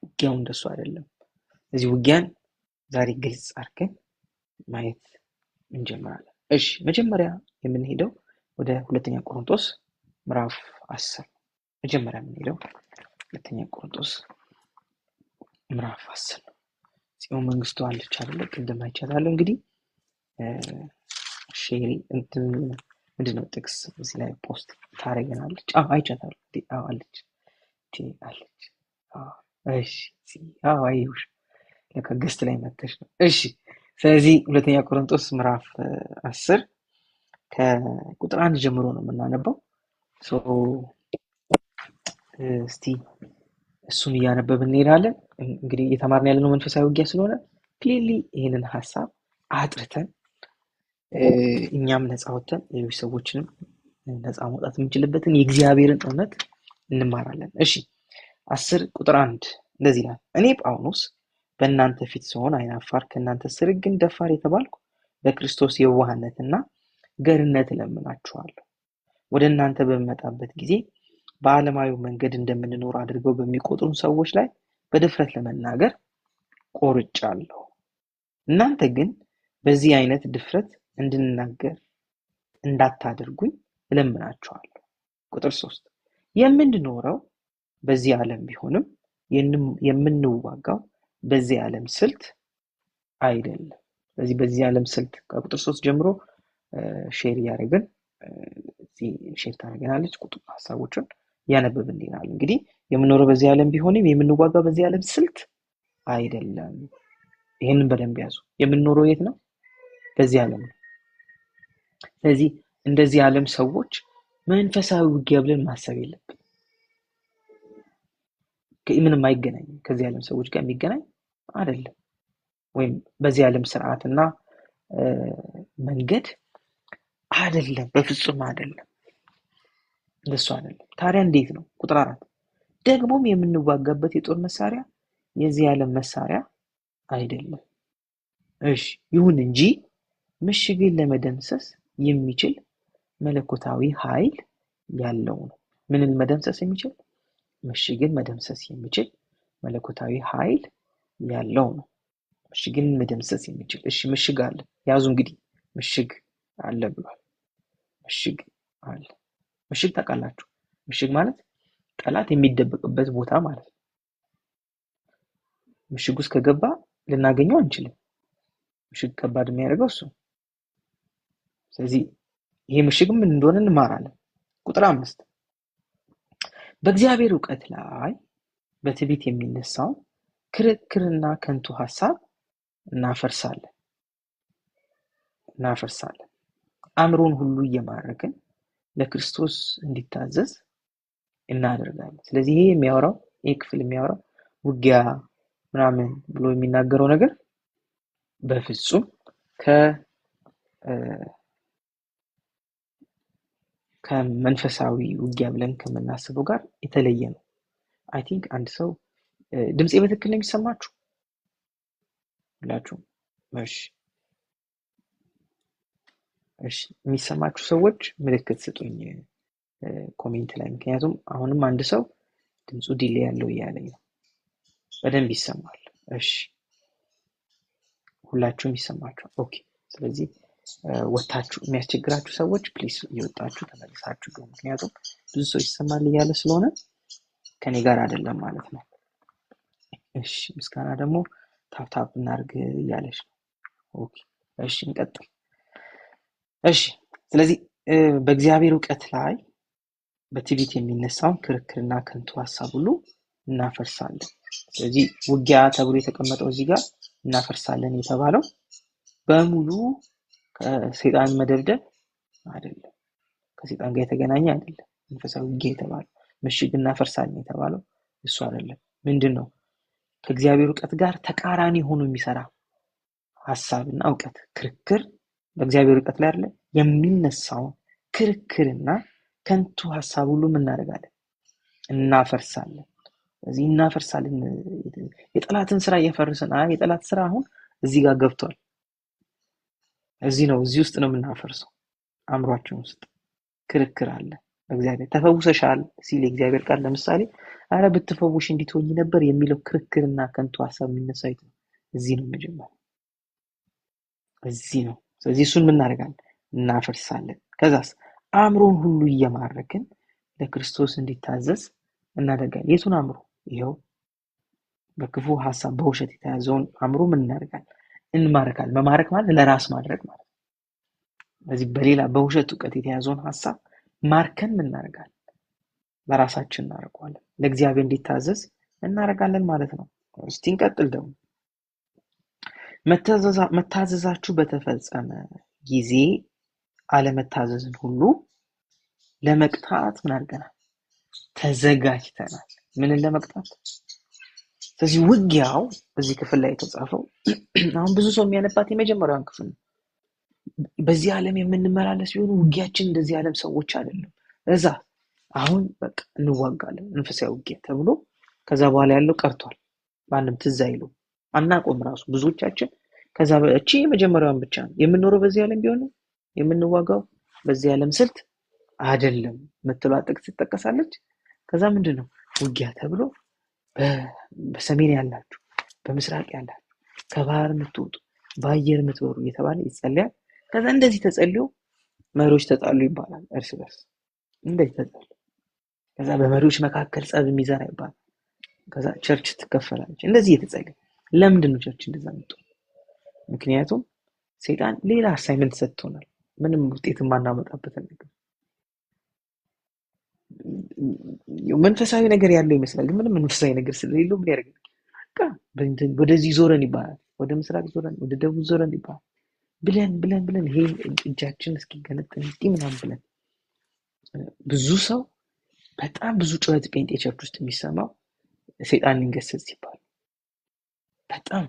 ውጊያው እንደሱ አይደለም። እዚህ ውጊያን ዛሬ ግልጽ አድርገን ማየት እንጀምራለን። እሺ መጀመሪያ የምንሄደው ወደ ሁለተኛ ቆሮንቶስ ምዕራፍ 10 መጀመሪያ የምንሄደው ሁለተኛ ቆሮንቶስ ምዕራፍ 10 ጽዮን መንግስቱ አለች አይደለ? ቅድም አይቻታለሁ። እንግዲህ ሼሪ እንትን ምንድነው ጥቅስ እዚህ ላይ ፖስት ታደርገናለች። አይቻታለሁ። አለች አለች። እሺ አይውሽ ለካ ገስት ላይ መተሽ ነው። እሺ ስለዚህ ሁለተኛ ቆሮንቶስ ምዕራፍ 10 ከቁጥር 1 ጀምሮ ነው የምናነበው። እስቲ እሱን እያነበብን እንሄዳለን። እንግዲህ እየተማርን ያለነው መንፈሳዊ ውጊያ ስለሆነ ክሊርሊ ይህንን ሀሳብ አጥርተን እኛም ነፃ ወጥተን ሌሎች ሰዎችንም ነፃ መውጣት የምንችልበትን የእግዚአብሔርን እውነት እንማራለን። እሺ 10 ቁጥር 1 እንደዚህ ይላል። እኔ ጳውሎስ በእናንተ ፊት ስሆን አይናፋር ከእናንተ ስርግ ግን ደፋር የተባልኩ በክርስቶስ የዋህነትና ገርነት እለምናችኋለሁ። ወደ እናንተ በመጣበት ጊዜ በዓለማዊ መንገድ እንደምንኖር አድርገው በሚቆጥሩን ሰዎች ላይ በድፍረት ለመናገር ቆርጫለሁ። እናንተ ግን በዚህ አይነት ድፍረት እንድናገር እንዳታደርጉኝ እለምናችኋለሁ። ቁጥር 3 የምንኖረው በዚህ ዓለም ቢሆንም የምንዋጋው በዚህ ዓለም ስልት አይደለም። ስለዚህ በዚህ ዓለም ስልት ከቁጥር 3 ጀምሮ ሼር ያደረግን ሼር ታደርገናለች። ቁጥር ሀሳቦችን ያነበብን እንዲናል። እንግዲህ የምንኖረው በዚህ ዓለም ቢሆንም የምንዋጋው በዚህ ዓለም ስልት አይደለም። ይሄንን በደንብ ያዙ። የምንኖረው የት ነው? በዚህ ዓለም ነው። ስለዚህ እንደዚህ ዓለም ሰዎች መንፈሳዊ ውጊያ ብለን ማሰብ የለብን። ምንም አይገናኝም። ከዚህ ዓለም ሰዎች ጋር የሚገናኝ አይደለም። ወይም በዚህ ዓለም ስርዓትና መንገድ አይደለም። በፍጹም አይደለም። እንደሱ አይደለም። ታዲያ እንዴት ነው? ቁጥር 4 ደግሞም የምንዋጋበት የጦር መሳሪያ የዚህ ዓለም መሳሪያ አይደለም። እሺ ይሁን እንጂ ምሽግን ለመደምሰስ የሚችል መለኮታዊ ኃይል ያለው ነው። ምንን መደምሰስ የሚችል? ምሽግን መደምሰስ የሚችል መለኮታዊ ኃይል ያለው ነው። ምሽግን መደምሰስ የሚችል እሺ ምሽግ አለ። ያዙ እንግዲህ ምሽግ አለ ብሏል። ምሽግ አለ። ምሽግ ታውቃላችሁ? ምሽግ ማለት ጠላት የሚደበቅበት ቦታ ማለት ነው። ምሽግ ውስጥ ከገባ ልናገኘው አንችልም። ምሽግ ከባድ የሚያደርገው እሱ። ስለዚህ ይሄ ምሽግ ምን እንደሆነ እንማራለን። ቁጥር 5 በእግዚአብሔር ዕውቀት ላይ በትዕቢት የሚነሳው ክርክርና ከንቱ ሐሳብ እናፈርሳለን። አእምሮን ሁሉ እየማረክን ለክርስቶስ እንዲታዘዝ እናደርጋለን። ስለዚህ ይሄ ክፍል የሚያወራው ውጊያ ምናምን ብሎ የሚናገረው ነገር በፍጹም ከመንፈሳዊ ውጊያ ብለን ከምናስበው ጋር የተለየ ነው። አይ ቲንክ አንድ ሰው ድምጼ በትክክል ነው የሚሰማችሁ ሁላችሁም? እሺ የሚሰማችሁ ሰዎች ምልክት ስጡኝ ኮሜንት ላይ። ምክንያቱም አሁንም አንድ ሰው ድምፁ ዲሌይ ያለው እያለኝ ነው። በደንብ ይሰማል። እሺ ሁላችሁም ይሰማችኋል። ኦኬ ስለዚህ ወጣችሁ የሚያስቸግራችሁ ሰዎች ፕሊስ እየወጣችሁ ተመልሳችሁ ግቡ። ምክንያቱም ብዙ ሰው ይሰማል እያለ ስለሆነ ከኔ ጋር አይደለም ማለት ነው። እሺ ምስጋና ደግሞ ታፕታፕ እናርግ እያለች ነው። ኦኬ እሺ እንቀጥል። እሺ ስለዚህ በእግዚአብሔር ዕውቀት ላይ በትዕቢት የሚነሳውን ክርክርና ከንቱ ሐሳብ ሁሉ እናፈርሳለን። ስለዚህ ውጊያ ተብሎ የተቀመጠው እዚህ ጋር እናፈርሳለን የተባለው በሙሉ ከሰይጣን መደብደብ አይደለም። ከሰይጣን ጋር የተገናኘ አይደለም። መንፈሳዊ ውጊያ የተባለው ምሽግ እናፈርሳለን የተባለው እሱ አይደለም። ምንድነው? ከእግዚአብሔር ዕውቀት ጋር ተቃራኒ ሆኖ የሚሰራ ሐሳብና ዕውቀት ክርክር በእግዚአብሔር ዕውቀት ላይ አይደለ የሚነሳው ክርክርና ከንቱ ሐሳብ ሁሉ እናደርጋለን፣ እናፈርሳለን። ስለዚህ እናፈርሳለን። የጠላትን ስራ እየፈረሰን የጠላት ስራ አሁን እዚህ ጋር ገብቷል። እዚህ ውስጥ ነው የምናፈርሰው። አእምሯችን ውስጥ ክርክር አለ። በእግዚአብሔር ተፈውሰሻል ሲል የእግዚአብሔር ቃል ለምሳሌ አረ ብትፈውሽ እንዲትሆኝ ነበር የሚለው ክርክርና ከንቱ ሀሳብ የሚነሳው የት ነው? እዚህ ነው መጀመሪያ፣ እዚህ ነው። ስለዚህ እሱን ምን እናደርጋለን? እናፈርሳለን። ከዛስ አእምሮን ሁሉ እየማረክን ለክርስቶስ እንዲታዘዝ እናደርጋለን። የቱን አእምሮ? ይኸው በክፉ ሀሳብ በውሸት የተያዘውን አእምሮ ምን እናደርጋለን? እንማረካለን። መማረክ ማለት ለራስ ማድረግ ማለት ነው። ስለዚህ በሌላ በውሸት እውቀት የተያዘውን ሀሳብ ማርከን ምን እናደርጋለን? ለራሳችን እናደርገዋለን። ለእግዚአብሔር እንዲታዘዝ እናደርጋለን ማለት ነው። እስቲ እንቀጥል ደግሞ መታዘዛችሁ በተፈጸመ ጊዜ አለመታዘዝን ሁሉ ለመቅጣት ምን አድርገናል? ተዘጋጅተናል። ምንን ለመቅጣት? ስለዚህ ውጊያው እዚህ ክፍል ላይ የተጻፈው አሁን ብዙ ሰው የሚያነባት የመጀመሪያውን ክፍል ነው። በዚህ ዓለም የምንመላለስ ቢሆን ውጊያችን እንደዚህ ዓለም ሰዎች አይደለም። እዛ አሁን በቃ እንዋጋለን መንፈሳዊ ውጊያ ተብሎ ከዛ በኋላ ያለው ቀርቷል። ማንም ትዝ አይለው አናቆም ራሱ ብዙዎቻችን ከዛ እቺ የመጀመሪያውን ብቻ ነው የምንኖረው። በዚህ ዓለም ቢሆን የምንዋጋው በዚህ ዓለም ስልት አይደለም የምትለው ጥቅስ ትጠቀሳለች። ከዛ ምንድነው ውጊያ ተብሎ በሰሜን ያላችሁ፣ በምስራቅ ያላችሁ፣ ከባህር የምትወጡ፣ በአየር የምትበሩ እየተባለ ይጸልያል። ከዛ እንደዚህ ተጸልዮ መሪዎች ተጣሉ ይባላል እርስ በርስ እንደዚህ ተጣሉ። ከዛ በመሪዎች መካከል ጸብ የሚዘራ ይባላል። ከዛ ቸርች ትከፈላለች። እንደዚህ እየተጸለየ ለምንድን ነው ቸርች እንደዛ መጥቶ? ምክንያቱም ሰይጣን ሌላ አሳይመንት ሰጥቶናል። ምንም ውጤት የማናመጣበት ነገር መንፈሳዊ ነገር ያለው ይመስላል፣ ግን ምንም መንፈሳዊ ነገር ስለሌለው ምን ያደርጋል? በቃ ወደዚህ ዞረን ይባላል፣ ወደ ምስራቅ ዞረን፣ ወደ ደቡብ ዞረን ይባላል። ብለን ይሄ እጃችን እስኪገነጠል ምናምን ብለን ብዙ ሰው በጣም ብዙ ጩኸት ጴንጤ ቸርች ውስጥ የሚሰማው ሰይጣን ሊንገሰጽ ሲባል በጣም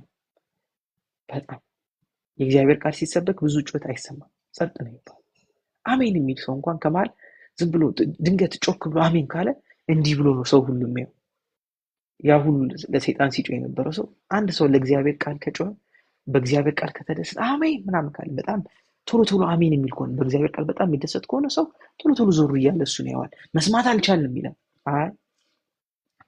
የእግዚአብሔር ቃል ሲሰበክ ብዙ ጩኸት አይሰማም፣ ጸጥ ነው ይባላል። አሜን የሚል ሰው እንኳን ከመሃል ዝም ብሎ ድንገት ጮክ ብሎ አሜን ካለ እንዲህ ብሎ ነው ሰው ሁሉ የሚያው። ያ ሁሉ ለሰይጣን ሲጮህ የነበረው ሰው አንድ ሰው ለእግዚአብሔር ቃል ከጮኸ፣ በእግዚአብሔር ቃል ከተደሰተ አሜን ምናምን ካለ በጣም ቶሎ አሜን የሚል ከሆነ በእግዚአብሔር ቃል በጣም የሚደሰት ከሆነ ሰው ቶሎ ዞር እያለ እሱን ያዋል። መስማት አልቻልንም ይላል። አይ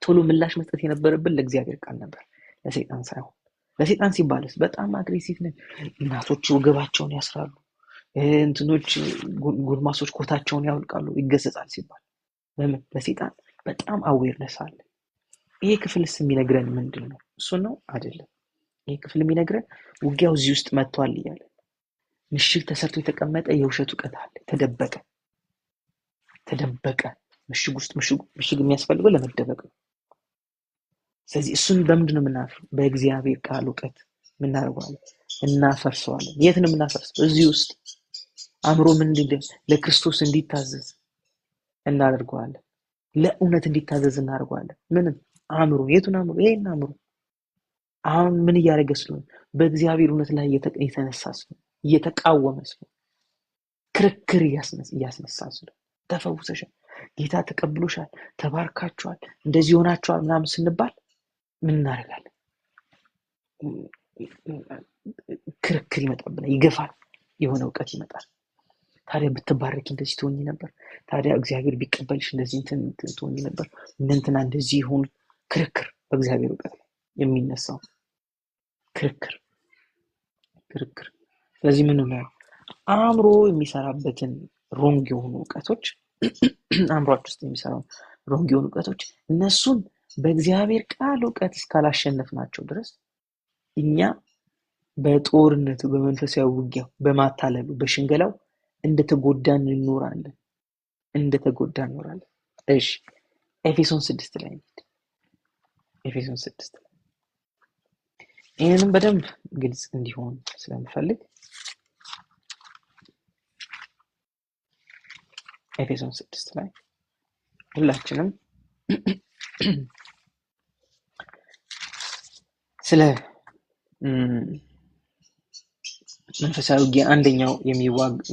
ቶሎ ምላሽ መስጠት የነበረብን ለእግዚአብሔር ቃል ነበር፣ ለሰይጣን ሳይሆን። ለሰይጣን ሲባልስ በጣም አግሬሲቭ ነን። እናቶች ወገባቸውን ያስራሉ፣ እንትኖች ጎልማሶች ኮታቸውን ያውልቃሉ ይገሰጻል ሲባል ለምን? ለሰይጣን በጣም አዌርነስ አለ። ይሄ ክፍልስ የሚነግረን ምንድን ነው? እሱ ነው አይደለም። ይሄ ክፍል የሚነግረን ውጊያው እዚህ ውስጥ መጥቷል እያለ ምሽግ ተሰርቶ የተቀመጠ የውሸት እውቀት አለ። ተደበቀ ምሽግ ውስጥ። ምሽግ የሚያስፈልገው ለመደበቅ ነው። ስለዚህ እሱን በምንድን ነው የምናፈርሰው? በእግዚአብሔር ቃል እውቀት የምናደርገዋለን፣ እናፈርሰዋለን። የት ነው የምናፈርሰው? እዚህ ውስጥ አእምሮ ምንድን ለክርስቶስ እንዲታዘዝ እናደርገዋለን፣ ለእውነት እንዲታዘዝ እናደርገዋለን። ምንም አእምሮ፣ የቱን አእምሮ? ይሄን አእምሮ አሁን ምን እያደረገ ስለሆነ? በእግዚአብሔር እውነት ላይ እየተነሳ ስለሆነ፣ እየተቃወመ ስለሆነ፣ ክርክር እያስነሳ ስለሆነ። ተፈውሰሻል፣ ጌታ ተቀብሎሻል፣ ተባርካችኋል፣ እንደዚህ ሆናችኋል ምናምን ስንባል ምን እናደርጋለን? ክርክር ይመጣብናል፣ ይገፋል፣ የሆነ እውቀት ይመጣል። ታዲያ ብትባረኪ እንደዚህ ትሆኚ ነበር፣ ታዲያ እግዚአብሔር ቢቀበልሽ እንደዚህ ትሆኚ ነበር፣ እንትና እንደዚህ ይሆኑ። ክርክር በእግዚአብሔር እውቀት ላይ የሚነሳው ክርክር። ስለዚህ ምን ነው አእምሮ የሚሰራበትን ሮንግ የሆኑ እውቀቶች አእምሮአችን ውስጥ የሚሰራው ሮንግ የሆኑ እውቀቶች እነሱን በእግዚአብሔር ቃል እውቀት እስካላሸነፍናቸው ድረስ እኛ በጦርነቱ፣ በመንፈሳዊ ውጊያው፣ በማታለሉ፣ በሽንገላው እንደተጎዳን እንኖራለን። እሺ ኤፌሶን 6 ላይ ኤፌሶን 6 ላይ ይህንም በደንብ ግልጽ እንዲሆን ስለምፈልግ ኤፌሶን 6 ላይ ሁላችንም ስለ መንፈሳዊ ውጊያ አንደኛው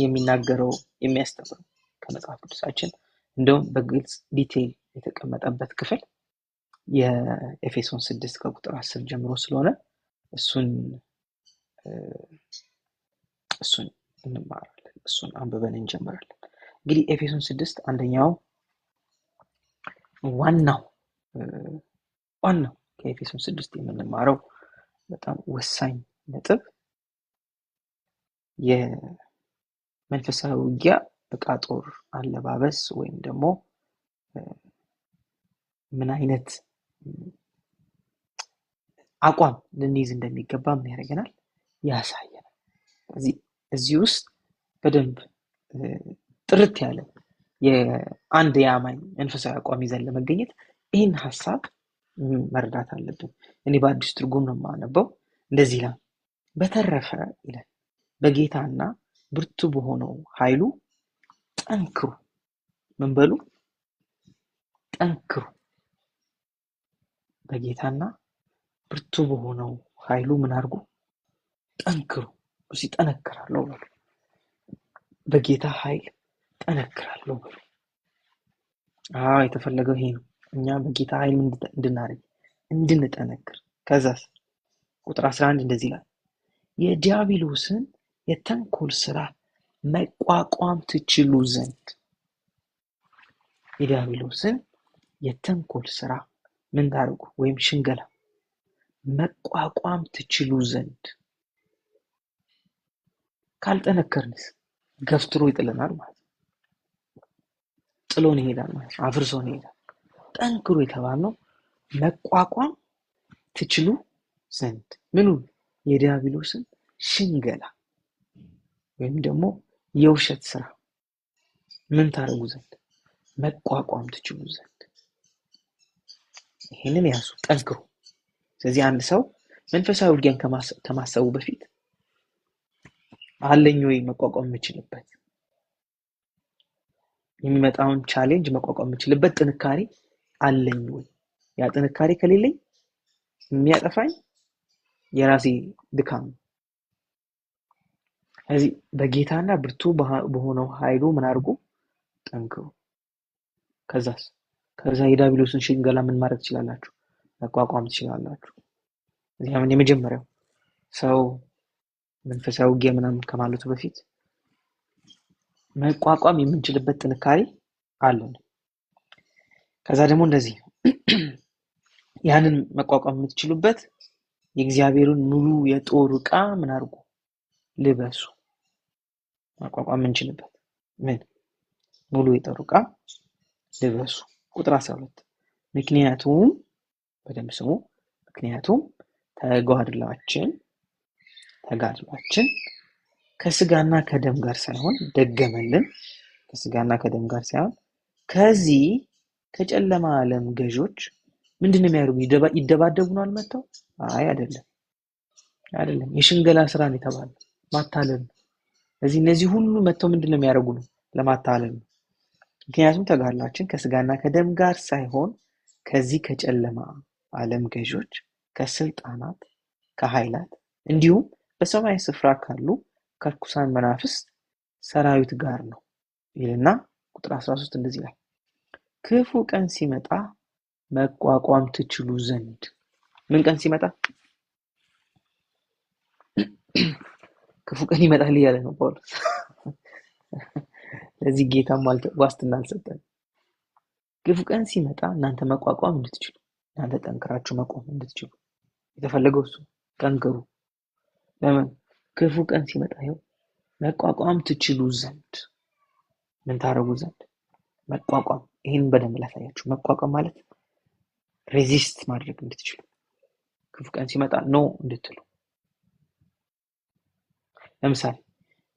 የሚናገረው የሚያስተምረው ከመጽሐፍ ቅዱሳችን እንደውም በግልጽ ዲቴይል የተቀመጠበት ክፍል የኤፌሶን 6 ከቁጥር 10 ጀምሮ ስለሆነ እሱን እንማራለን። እሱን አንብበን እንጀምራለን። እንግዲህ ኤፌሶን 6 አንደኛው ዋናው ዋናው ከኤፌሶን 6 የምንማረው በጣም ወሳኝ ነጥብ የመንፈሳዊ ውጊያ ዕቃ ጦር አለባበስ ወይም ደግሞ ምን አይነት አቋም ልንይዝ እንደሚገባ ምን ያደርገናል? ያሳየናል። እዚህ ውስጥ በደንብ ጥርት ያለ የአንድ የአማኝ መንፈሳዊ አቋም ይዘን ለመገኘት ይህን ሀሳብ መረዳት አለብን። እኔ በአዲስ ትርጉም ነው የማነበው። እንደዚህ ይላል፣ በተረፈ ይላል በጌታና ብርቱ በሆነው ኃይሉ ጠንክሩ። ምን በሉ? ጠንክሩ። በጌታና ብርቱ በሆነው ኃይሉ ምን አድርጉ? ጠንክሩ። እሺ፣ ጠነክራለሁ በሉ። በጌታ ኃይል ጠነክራለሁ በሉ። የተፈለገው ይሄ ነው። እኛ በጌታ ኃይል እንድናደርግ እንድንጠነክር። ከዛስ ቁጥር 11 እንደዚህ ይላል፣ የዲያብሎስን የተንኮል ስራ መቋቋም ትችሉ ዘንድ። የዲያብሎስን የተንኮል ስራ ምን ታደርጉ? ወይም ሽንገላ መቋቋም ትችሉ ዘንድ። ካልጠነከርንስ ገፍትሮ ይጥለናል ማለት ነው። ጥሎን ይሄዳል ማለት ነው። አፍርሶን ይሄዳል። ጠንክሩ የተባልነው መቋቋም ትችሉ ዘንድ ምኑን? የዲያብሎስን ሽንገላ ወይም ደግሞ የውሸት ስራ ምን ታደርጉ ዘንድ? መቋቋም ትችሉ ዘንድ። ይሄንን ያዙ፣ ጠንክሩ። ስለዚህ አንድ ሰው መንፈሳዊ ውጊያን ከማሰቡ በፊት አለኝ ወይ መቋቋም የምችልበት፣ የሚመጣውን ቻሌንጅ መቋቋም የምችልበት ጥንካሬ አለኝ ወይ? ያ ጥንካሬ ከሌለኝ የሚያጠፋኝ የራሴ ድካም ነው። ስለዚህ በጌታና ብርቱ በሆነው ኃይሉ ምን አድርጉ? ጠንክሩ። ከዛ የዲያብሎስን ሽንገላ ምን ማድረግ ትችላላችሁ? መቋቋም ትችላላችሁ። እዚያም የመጀመሪያው ሰው መንፈሳዊ ውጊያ ምናምን ከማለቱ በፊት መቋቋም የምንችልበት ጥንካሬ አለን። ከዛ ደግሞ እንደዚህ ያንን መቋቋም የምትችሉበት የእግዚአብሔርን ሙሉ የጦር ዕቃ ምን አድርጉ? ልበሱ። መቋቋም የምንችልበት ምን? ሙሉ የጦር ዕቃ ልበሱ። ቁጥር 12 ምክንያቱም በደንብ ስሙ፣ ምክንያቱም ተጋድሏችን ከስጋና ከደም ጋር ሳይሆን፣ ደገመልን፣ ከስጋና ከደም ጋር ሳይሆን ከዚህ ከጨለማ ዓለም ገዦች ምንድን ነው የሚያደርጉ? ይደባደቡናል መጥተው? አይደለም። የሽንገላ ስራን የተባለ ማታለል ነው። እነዚህ ሁሉ መጥተው ምንድን ነው የሚያደርጉ? ነው ለማታለል ነው። ምክንያቱም ተጋድሏችን ከስጋና ከደም ጋር ሳይሆን ከዚህ ከጨለማ ዓለም ገዦች፣ ከስልጣናት፣ ከኃይላት እንዲሁም በሰማይ ስፍራ ካሉ ከርኩሳን መናፍስት ሰራዊት ጋር ነው ይልና ቁጥር 13 እንደዚህ ይላል፣ ክፉ ቀን ሲመጣ መቋቋም ትችሉ ዘንድ። ምን ቀን ሲመጣ? ክፉ ቀን ይመጣል እያለ ነው ጳውሎስ። ለዚህ ጌታም ዋስትና አልሰጠንም። ክፉ ቀን ሲመጣ እናንተ መቋቋም እንድትችሉ፣ እናንተ ጠንክራችሁ መቆም እንድትችሉ የተፈለገው እሱ። ጠንክሩ። ለምን? ክፉ ቀን ሲመጣ ይኸው መቋቋም ትችሉ ዘንድ። ምን ታደርጉ ዘንድ? መቋቋም። ይህን በደንብ ላሳያችሁ። መቋቋም ማለት ሬዚስት ማድረግ እንድትችሉ፣ ክፉ ቀን ሲመጣ ኖ እንድትሉ። ለምሳሌ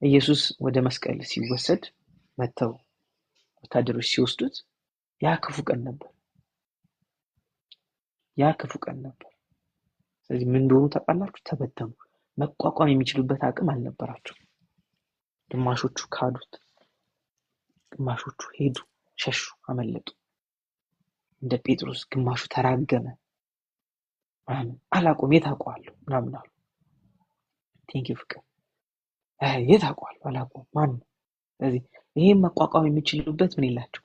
ኢየሱስ ወደ መስቀል ሲወሰድ መተው ወታደሮች ሲወስዱት ያ ክፉ ቀን ነበር። ስለዚህ ምን እንደሆኑ ታውቃላችሁ? ተበተኑ። መቋቋም የሚችሉበት አቅም አልነበራቸው። ግማሾቹ ካዱት፣ ግማሾቹ ሄዱ፣ ሸሹ፣ አመለጡ። እንደ ጴጥሮስ ግማሹ ተራገመ። አላቆም የት አውቀዋለሁ ምናምን አሉ። ቴንኪው ፍቅር የት አውቀዋለሁ አላቆም ማን ነው? ስለዚህ ይሄን መቋቋም የሚችሉበት ምን የላቸው?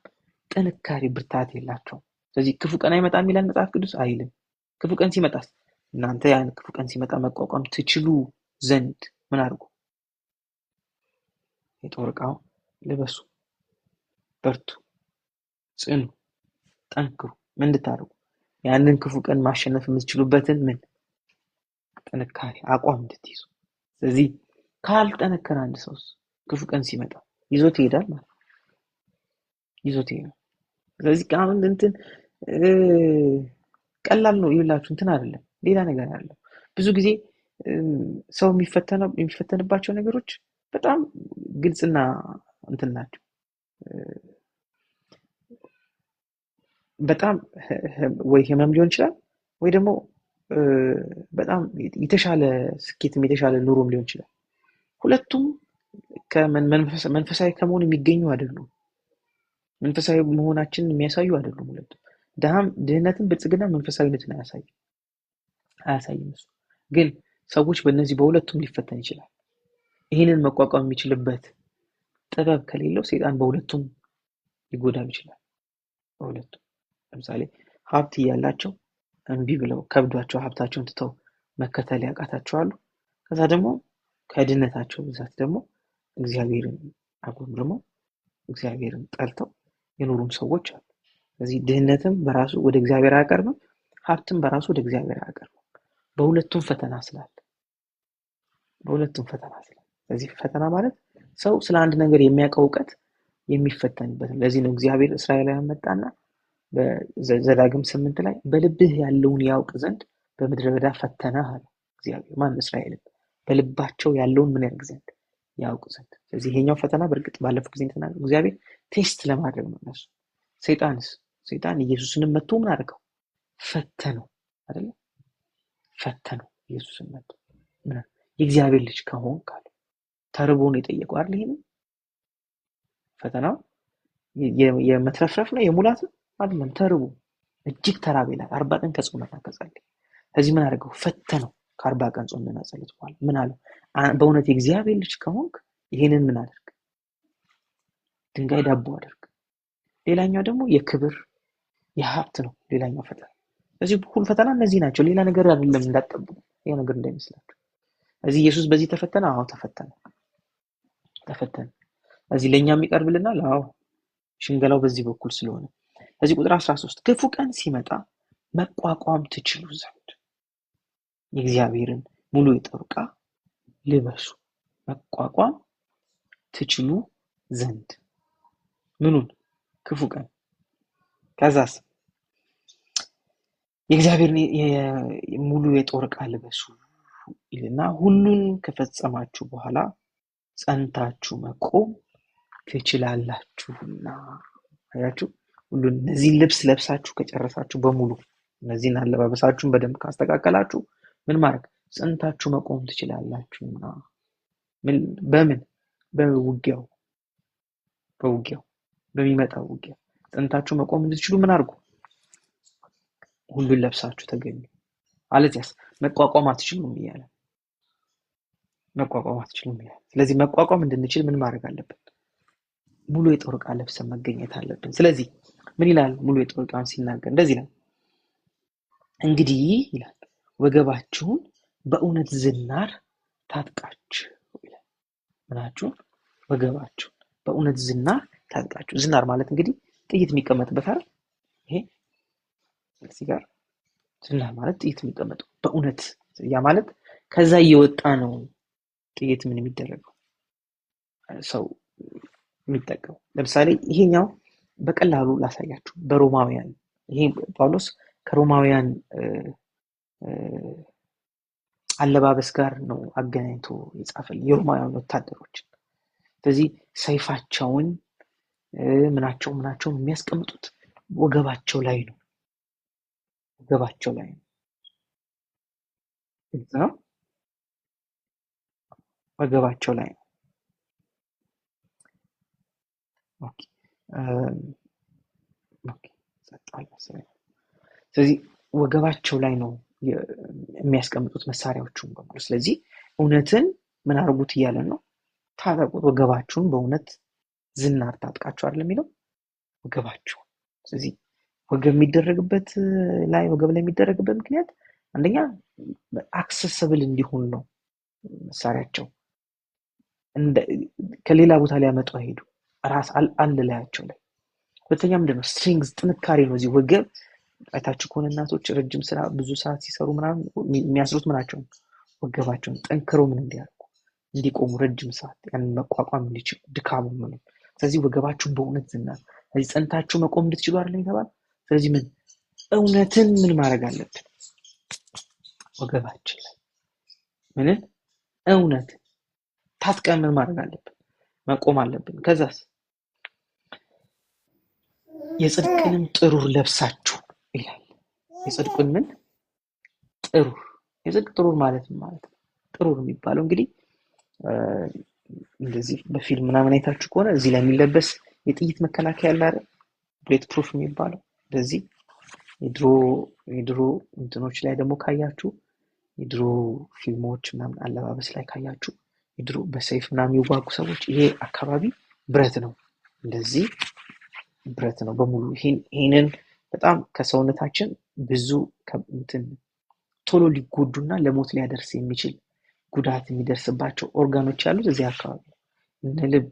ጥንካሬ፣ ብርታት የላቸው። ስለዚህ ክፉ ቀን አይመጣም ይላል መጽሐፍ ቅዱስ አይልም። ክፉ ቀን ሲመጣስ እናንተ ያን ክፉ ቀን ሲመጣ መቋቋም ትችሉ ዘንድ ምን አድርጉ? የጦር ዕቃው ልበሱ፣ በርቱ፣ ጽኑ። ጠንክሩ። ምን እንድታደርጉ? ያንን ክፉ ቀን ማሸነፍ የምትችሉበትን ጥንካሬ፣ አቋም እንድትይዙ። ስለዚህ ካልጠነከረ አንድ ሰውስ ክፉ ቀን ሲመጣ ይዞት ይሄዳል ማለት ይዞት ይሄዳል። ስለዚህ አሁን ቀላል ነው ይላችሁ አይደለም፣ ሌላ ነገር አይደለም። ብዙ ጊዜ ሰው የሚፈተንባቸው ነገሮች በጣም ግልጽና ናቸው። በጣም ወይ ህመም ሊሆን ይችላል፣ ወይ ደግሞ በጣም የተሻለ ስኬትም የተሻለ ኑሮም ሊሆን ይችላል። ሁለቱም መንፈሳዊ ከመሆን የሚገኙ አይደሉም። መንፈሳዊ መሆናችንን የሚያሳዩ አይደሉም ሁለቱም። ድህነትን፣ ብልጽግና መንፈሳዊነትን አያሳይም። እሱ ግን ሰዎች በእነዚህ በሁለቱም ሊፈተን ይችላል። ይህንን መቋቋም የሚችልበት ጥበብ ከሌለው ሰይጣን በሁለቱም ሊጎዳም ይችላል። በሁለቱም ለምሳሌ ሀብት እያላቸው እምቢ ብለው ከብዷቸው ሀብታቸውን ትተው መከተል ያቃታቸዋሉ። ከዛ ደግሞ ከድህነታቸው ብዛት ደግሞ እግዚአብሔርን አጉረምርመው እግዚአብሔርን ጠልተው የኖሩም ሰዎች አሉ። ስለዚህ ድህነትም በራሱ ወደ እግዚአብሔር አያቀርብም፣ ሀብትም በራሱ ወደ እግዚአብሔር አያቀርብም። በሁለቱም ፈተና ስላለ ስለዚህ ፈተና ማለት ሰው ስለ አንድ ነገር የሚያውቀው እውቀት የሚፈተንበት ነው። ለዚህ ነው እግዚአብሔር እስራኤላውያን መጣና በዘዳግም 8 ላይ በልብህ ያለውን ያውቅ ዘንድ በምድረ በዳ ፈተነህ አለ። እግዚአብሔር እስራኤልን በልባቸው ያለውን ምን ያውቅ ዘንድ ያውቅ ዘንድ። ስለዚህ ይሄኛው ፈተና በእርግጥ ባለፈው ጊዜ ተናግረው እግዚአብሔር ቴስት ለማድረግ ነው እነሱ። ሰይጣን ኢየሱስንም መጥቶ ምን አደረገው? ፈተነው አይደለ? ፈተነው ኢየሱስን መጥቶ የእግዚአብሔር ልጅ ከሆንክ አለ። ተርቦ ነው የጠየቀው አይደል? ይሄንን ፈተናው የመትረፍረፍ ነው የሙላት አይደለም። ተርቦ እጅግ ተራበ ይላል። 40 ቀን ከጾመና ከጸለየ። ስለዚህ ምን አደረገው? ፈተነው። ከ40 ቀን ጾምና ጸሎት በኋላ ምን አለው? በእውነት የእግዚአብሔር ልጅ ከሆንክ ይሄንን ምን አድርግ? ድንጋይ ዳቦ አድርግ። ሌላኛው ደግሞ የክብር የሀብት ነው። ሌላኛው ፈተና። ስለዚህ ሁሉ ፈተና እነዚህ ናቸው። ሌላ ነገር አይደለም እንዳትጠብቁ። ይሄ ነገር እንዳይመስላችሁ። ስለዚህ ኢየሱስ በዚህ ተፈተነ። አዎ ተፈተነ። ስለዚህ ለኛ የሚቀርብልናል። አዎ ሽንገላው በዚህ በኩል ስለሆነ። ስለዚህ ቁጥር 13 ክፉ ቀን ሲመጣ መቋቋም ትችሉ ዘንድ የእግዚአብሔርን ሙሉ የጦር ዕቃ ልበሱ። መቋቋም ትችሉ ዘንድ ምኑን? ክፉ ቀን። ከዛስ የእግዚአብሔርን ሙሉ የጦር ዕቃ ልበሱ ይልና ሁሉን ከፈጸማችሁ በኋላ ጸንታችሁ መቆም ትችላላችሁና። አያችሁ? ሁሉን እነዚህን ልብስ ለብሳችሁ ከጨረሳችሁ በሙሉ እነዚህን አለባበሳችሁን በደንብ ካስተካከላችሁ ምን ማድረግ? ጸንታችሁ መቆም ትችላላችሁና። በምን? በውጊያው በሚመጣው ውጊያ ጸንታችሁ መቆም እንድትችሉ ምን አድርጉ? ሁሉን ለብሳችሁ ተገኙ። አለዚያስ መቋቋም አትችሉም እያለ። ስለዚህ መቋቋም እንድንችል ምን ማድረግ አለብን? ሙሉ የጦር ዕቃ ለብሰን መገኘት አለብን። ስለዚህ ምን ይላል? ሙሉ የጦር ዕቃን ሲናገር እንደዚህ ይላል። እንግዲህ ይላል ወገባችሁን በእውነት ዝናር ታጥቃችሁ ይላል። ምናችሁ? ወገባችሁን በእውነት ዝናር ታጥቃችሁ። ዝናር ማለት እንግዲህ ጥይት የሚቀመጥበት አይደል? ይሄ እዚህ ጋር ዝናር ማለት ጥይት የሚቀመጡ በእውነት፣ ያ ማለት ከዛ እየወጣ ነው ጥይት ምን የሚደረገው ሰው የሚጠቀሙ። ለምሳሌ ይሄኛው በቀላሉ ላሳያችሁ። በሮማውያን ይሄ ጳውሎስ ከሮማውያን አለባበስ ጋር ነው አገናኝቶ የጻፈል የሮማውያን ወታደሮች። ስለዚህ ሰይፋቸውን ምናቸውን የሚያስቀምጡት ወገባቸው ላይ ነው። ወገባቸው ላይ ነው። ወገባቸው ላይ ነው። ኦኬ ስለዚህ ወገባቸው ላይ ነው የሚያስቀምጡት መሳሪያዎቹን በሙሉ። ስለዚህ እውነትን ምን አድርጉት እያለን ነው? ታጠቁት። ወገባችሁን በእውነት ዝናር ታጥቃችሁ አይደል የሚለው? ወገባችሁን። ስለዚህ ወገብ ላይ የሚደረግበት ምክንያት አንደኛ አክሰሰብል እንዲሆን ነው። መሳሪያቸው ከሌላ ቦታ ሊያመጡ አይሄዱ። ራስ አለ ላያቸው ላይ ሁለተኛ ምንድነው? ስትሪንግዝ ጥንካሬ ነው። እዚህ ወገብ አይታችሁ ከሆነ እናቶች ረጅም ስራ ብዙ ሰዓት ሲሰሩ ምናምን የሚያስሩት ምናቸው ወገባቸውን ጠንክረው ምን እንዲያደርጉ እንዲቆሙ ረጅም ሰዓት ያንን መቋቋም እንዲችሉ ድካሙ ምንም። ስለዚህ ወገባችሁ በእውነት ዝናል። ስለዚህ ጸንታችሁ መቆም እንድትችሉ አይደለም የተባለ። ስለዚህ ምን እውነትን ምን ማድረግ አለብን? ወገባችን ላይ ምን እውነት ታጥቀን ምን ማድረግ አለብን? መቆም አለብን። ከዛስ የጽድቅንም ጥሩር ለብሳችሁ ይላል። የጽድቅን ምን ጥሩር? የጽድቅ ጥሩር ማለት ምን ማለት ነው? ጥሩር የሚባለው እንግዲህ እንደዚህ በፊልም ምናምን አይታችሁ ከሆነ እዚህ ላይ የሚለበስ የጥይት መከላከያ አለ አይደል? ብሌት ፕሩፍ የሚባለው እንደዚህ የድሮ እንትኖች ላይ ደግሞ ካያችሁ የድሮ ፊልሞች ምናምን አለባበስ ላይ ካያችሁ የድሮ በሰይፍ ምናምን የሚዋጉ ሰዎች ይሄ አካባቢ ብረት ነው፣ እንደዚህ ብረት ነው በሙሉ። ይሄንን በጣም ከሰውነታችን ብዙ እንትን ቶሎ ሊጎዱና ለሞት ሊያደርስ የሚችል ጉዳት የሚደርስባቸው ኦርጋኖች ያሉት እዚህ አካባቢ እነ ልብ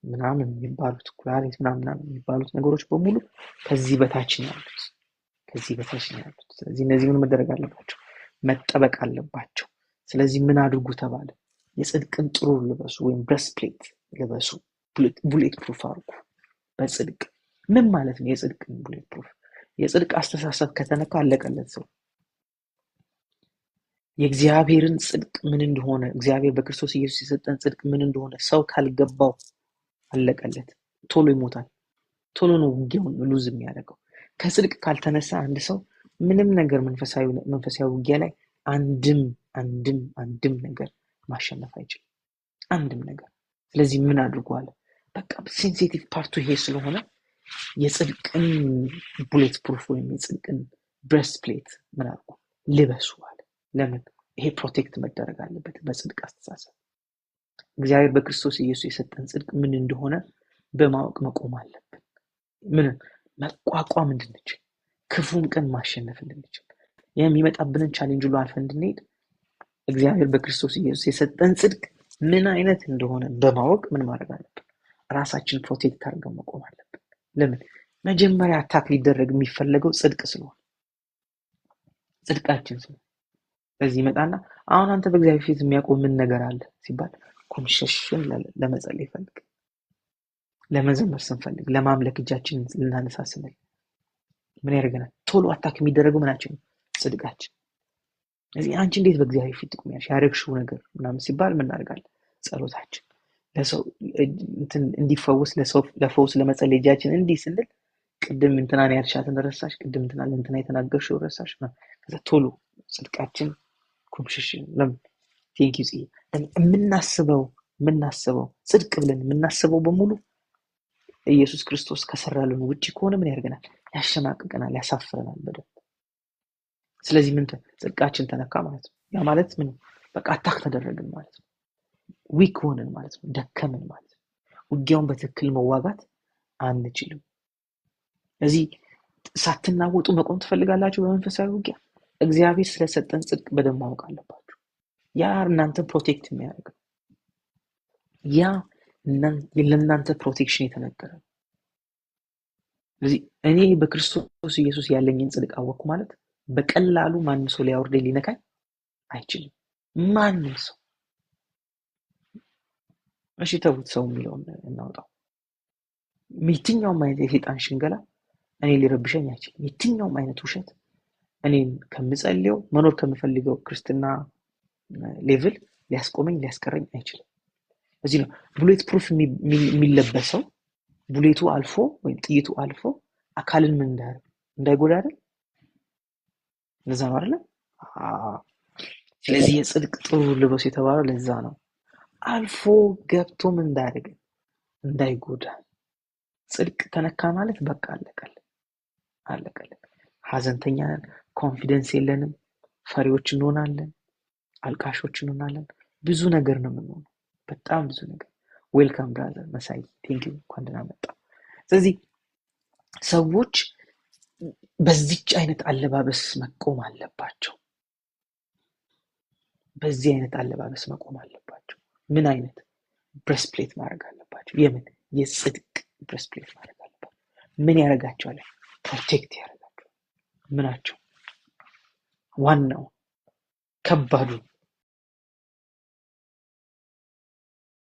ምናምን የሚባሉት ኩላሊት ምናምን የሚባሉት ነገሮች በሙሉ ከዚህ በታች ነው ያሉት፣ ከዚህ በታች ነው ያሉት። ስለዚህ እነዚህ ምን መደረግ አለባቸው? መጠበቅ አለባቸው። ስለዚህ ምን አድርጉ ተባለ? የጽድቅን ጥሩር ልበሱ ወይም ብሬስፕሌት ልበሱ፣ ቡሌት ፕሩፍ አድርጉ በጽድቅ። ምን ማለት ነው የጽድቅን ቡሌት ፕሩፍ? የጽድቅ አስተሳሰብ ከተነካ አለቀለት ሰው። የእግዚአብሔርን ጽድቅ ምን እንደሆነ እግዚአብሔር በክርስቶስ ኢየሱስ የሰጠን ጽድቅ ምን እንደሆነ ሰው ካልገባው አለቀለት። ቶሎ ይሞታል። ቶሎ ነው ውጊያውን ሉዝ የሚያደርገው። ከጽድቅ ካልተነሳ አንድ ሰው ምንም ነገር መንፈሳዊ ውጊያ ላይ አንድም ነገር ማሸነፍ አይችልም። አንድም ነገር። ስለዚህ ምን አድርጓል? በቃ ሴንሲቲቭ ፓርቱ ይሄ ስለሆነ የጽድቅን ቡሌት ፕሩፍ ወይም የጽድቅን ብሬስት ፕሌት ምን አድርጉ? ልበሱ አለ። ለምን? ይሄ ፕሮቴክት መደረግ አለበት በጽድቅ አስተሳሰብ። እግዚአብሔር በክርስቶስ ኢየሱስ የሰጠን ጽድቅ ምን እንደሆነ በማወቅ መቆም አለብን። ምን መቋቋም እንድንችል፣ ክፉን ቀን ማሸነፍ እንድንችል፣ የሚመጣብንን ቻሌንጅ ሁሉ አልፈን እንድንሄድ እግዚአብሔር በክርስቶስ ኢየሱስ የሰጠን ጽድቅ ምን አይነት እንደሆነ በማወቅ ምን ማድረግ አለብን? ራሳችን ፕሮቴክት አድርገን መቆም አለብን። ለምን? መጀመሪያ አታክ ሊደረግ የሚፈለገው ጽድቅ ስለሆነ፣ ጽድቃችን ስለሆነ። በዚህ ይመጣና አሁን አንተ በእግዚአብሔር ፊት የሚያቆም ምን ነገር አለ ሲባል ኮንሸሽን ለመጸለይ ፈልግ፣ ለመዘመር ስንፈልግ፣ ለማምለክ እጃችንን ልናነሳ ስንል ምን ያደርገናል? ቶሎ አታክ የሚደረገው ምናችን? ጽድቃችን። ስለዚህ አንቺ እንዴት በእግዚአብሔር ፊት ትቆሚያለሽ? ያደረግሽው ነገር ምናምን ሲባል ምን እናደርጋለን? ጸሎታችን ለሰው እንዲፈወስ ለፈውስ ለመጸለይ እጃችን እንዲህ ስንል ቅድም እንትናን ያልሻትን ረሳሽ፣ ቅድም እንትና ለእንትና የተናገርሽው ረሳሽ። ከዛ ቶሎ ጽድቃችን ኮንሽሽን ለምን ቴንክ ዩ የምናስበው ጽድቅ ብለን የምናስበው በሙሉ ኢየሱስ ክርስቶስ ከሰራልን ውጪ ከሆነ ምን ያደርገናል? ያሸማቅቀናል፣ ያሳፍረናል በደንብ። ስለዚህ ምን ጽድቃችን ተነካ ማለት ነው። ያ ማለት ምን? በቃ አታክ ተደረግን ማለት ነው። ዊክ ሆንን ማለት ነው። ደከምን ማለት ነው። ውጊያውን በትክክል መዋጋት አንችልም። ስለዚህ ሳትናወጡ መቆም ትፈልጋላችሁ በመንፈሳዊ ውጊያ? እግዚአብሔር ስለሰጠን ጽድቅ በደንብ ማወቅ አለባችሁ። ያ እናንተ ፕሮቴክት የሚያደርግ ያ ለእናንተ ፕሮቴክሽን የተነገረ። ስለዚህ እኔ በክርስቶስ ኢየሱስ ያለኝን ጽድቅ አወቅኩ ማለት በቀላሉ ማንም ሰው ሊያወርደኝ ሊነካኝ አይችልም። ማንም ሰው። እሺ ተውት፣ ሰው የሚለውን እናውጣው። የትኛውም አይነት የሰይጣን ሽንገላ እኔ ሊረብሸኝ አይችልም። የትኛውም አይነት ውሸት እኔም ከምጸልየው መኖር ከምፈልገው ክርስትና ሌቭል ሊያስቆመኝ ሊያስቀረኝ አይችልም። እዚህ ነው ቡሌት ፕሩፍ የሚለበሰው። ቡሌቱ አልፎ ወይም ጥይቱ አልፎ አካልን ምን እንዳይጎዳ አይደል? ለዛ ነው አይደል? ስለዚህ የጽድቅ ጥሩር ልበሱ የተባለው ለዛ ነው። አልፎ ገብቶ ምን እንዳይጎዳ። ጽድቅ ተነካ ማለት በቃ አለቀልን። ሀዘንተኛ ነን፣ ኮንፊደንስ የለንም፣ ፈሪዎች እንሆናለን፣ አልቃሾች እንሆናለን። ብዙ ነገር ነው የምንሆነው፣ በጣም ብዙ ነገር። ዌልካም ብራዘር መሳይ፣ ቴንክ ዩ፣ እንኳን ደህና መጣ። ስለዚህ ሰዎች በዚች አይነት አለባበስ መቆም አለባቸው። በዚህ አይነት አለባበስ መቆም አለባቸው። ምን አይነት ብሬስፕሌት ማድረግ አለባቸው? የምን? የጽድቅ ብሬስፕሌት ማድረግ አለባቸው። ምን ያደርጋቸዋል? ፕሮቴክት ያደርጋቸዋል። ምናቸው? ዋናው ከባዱ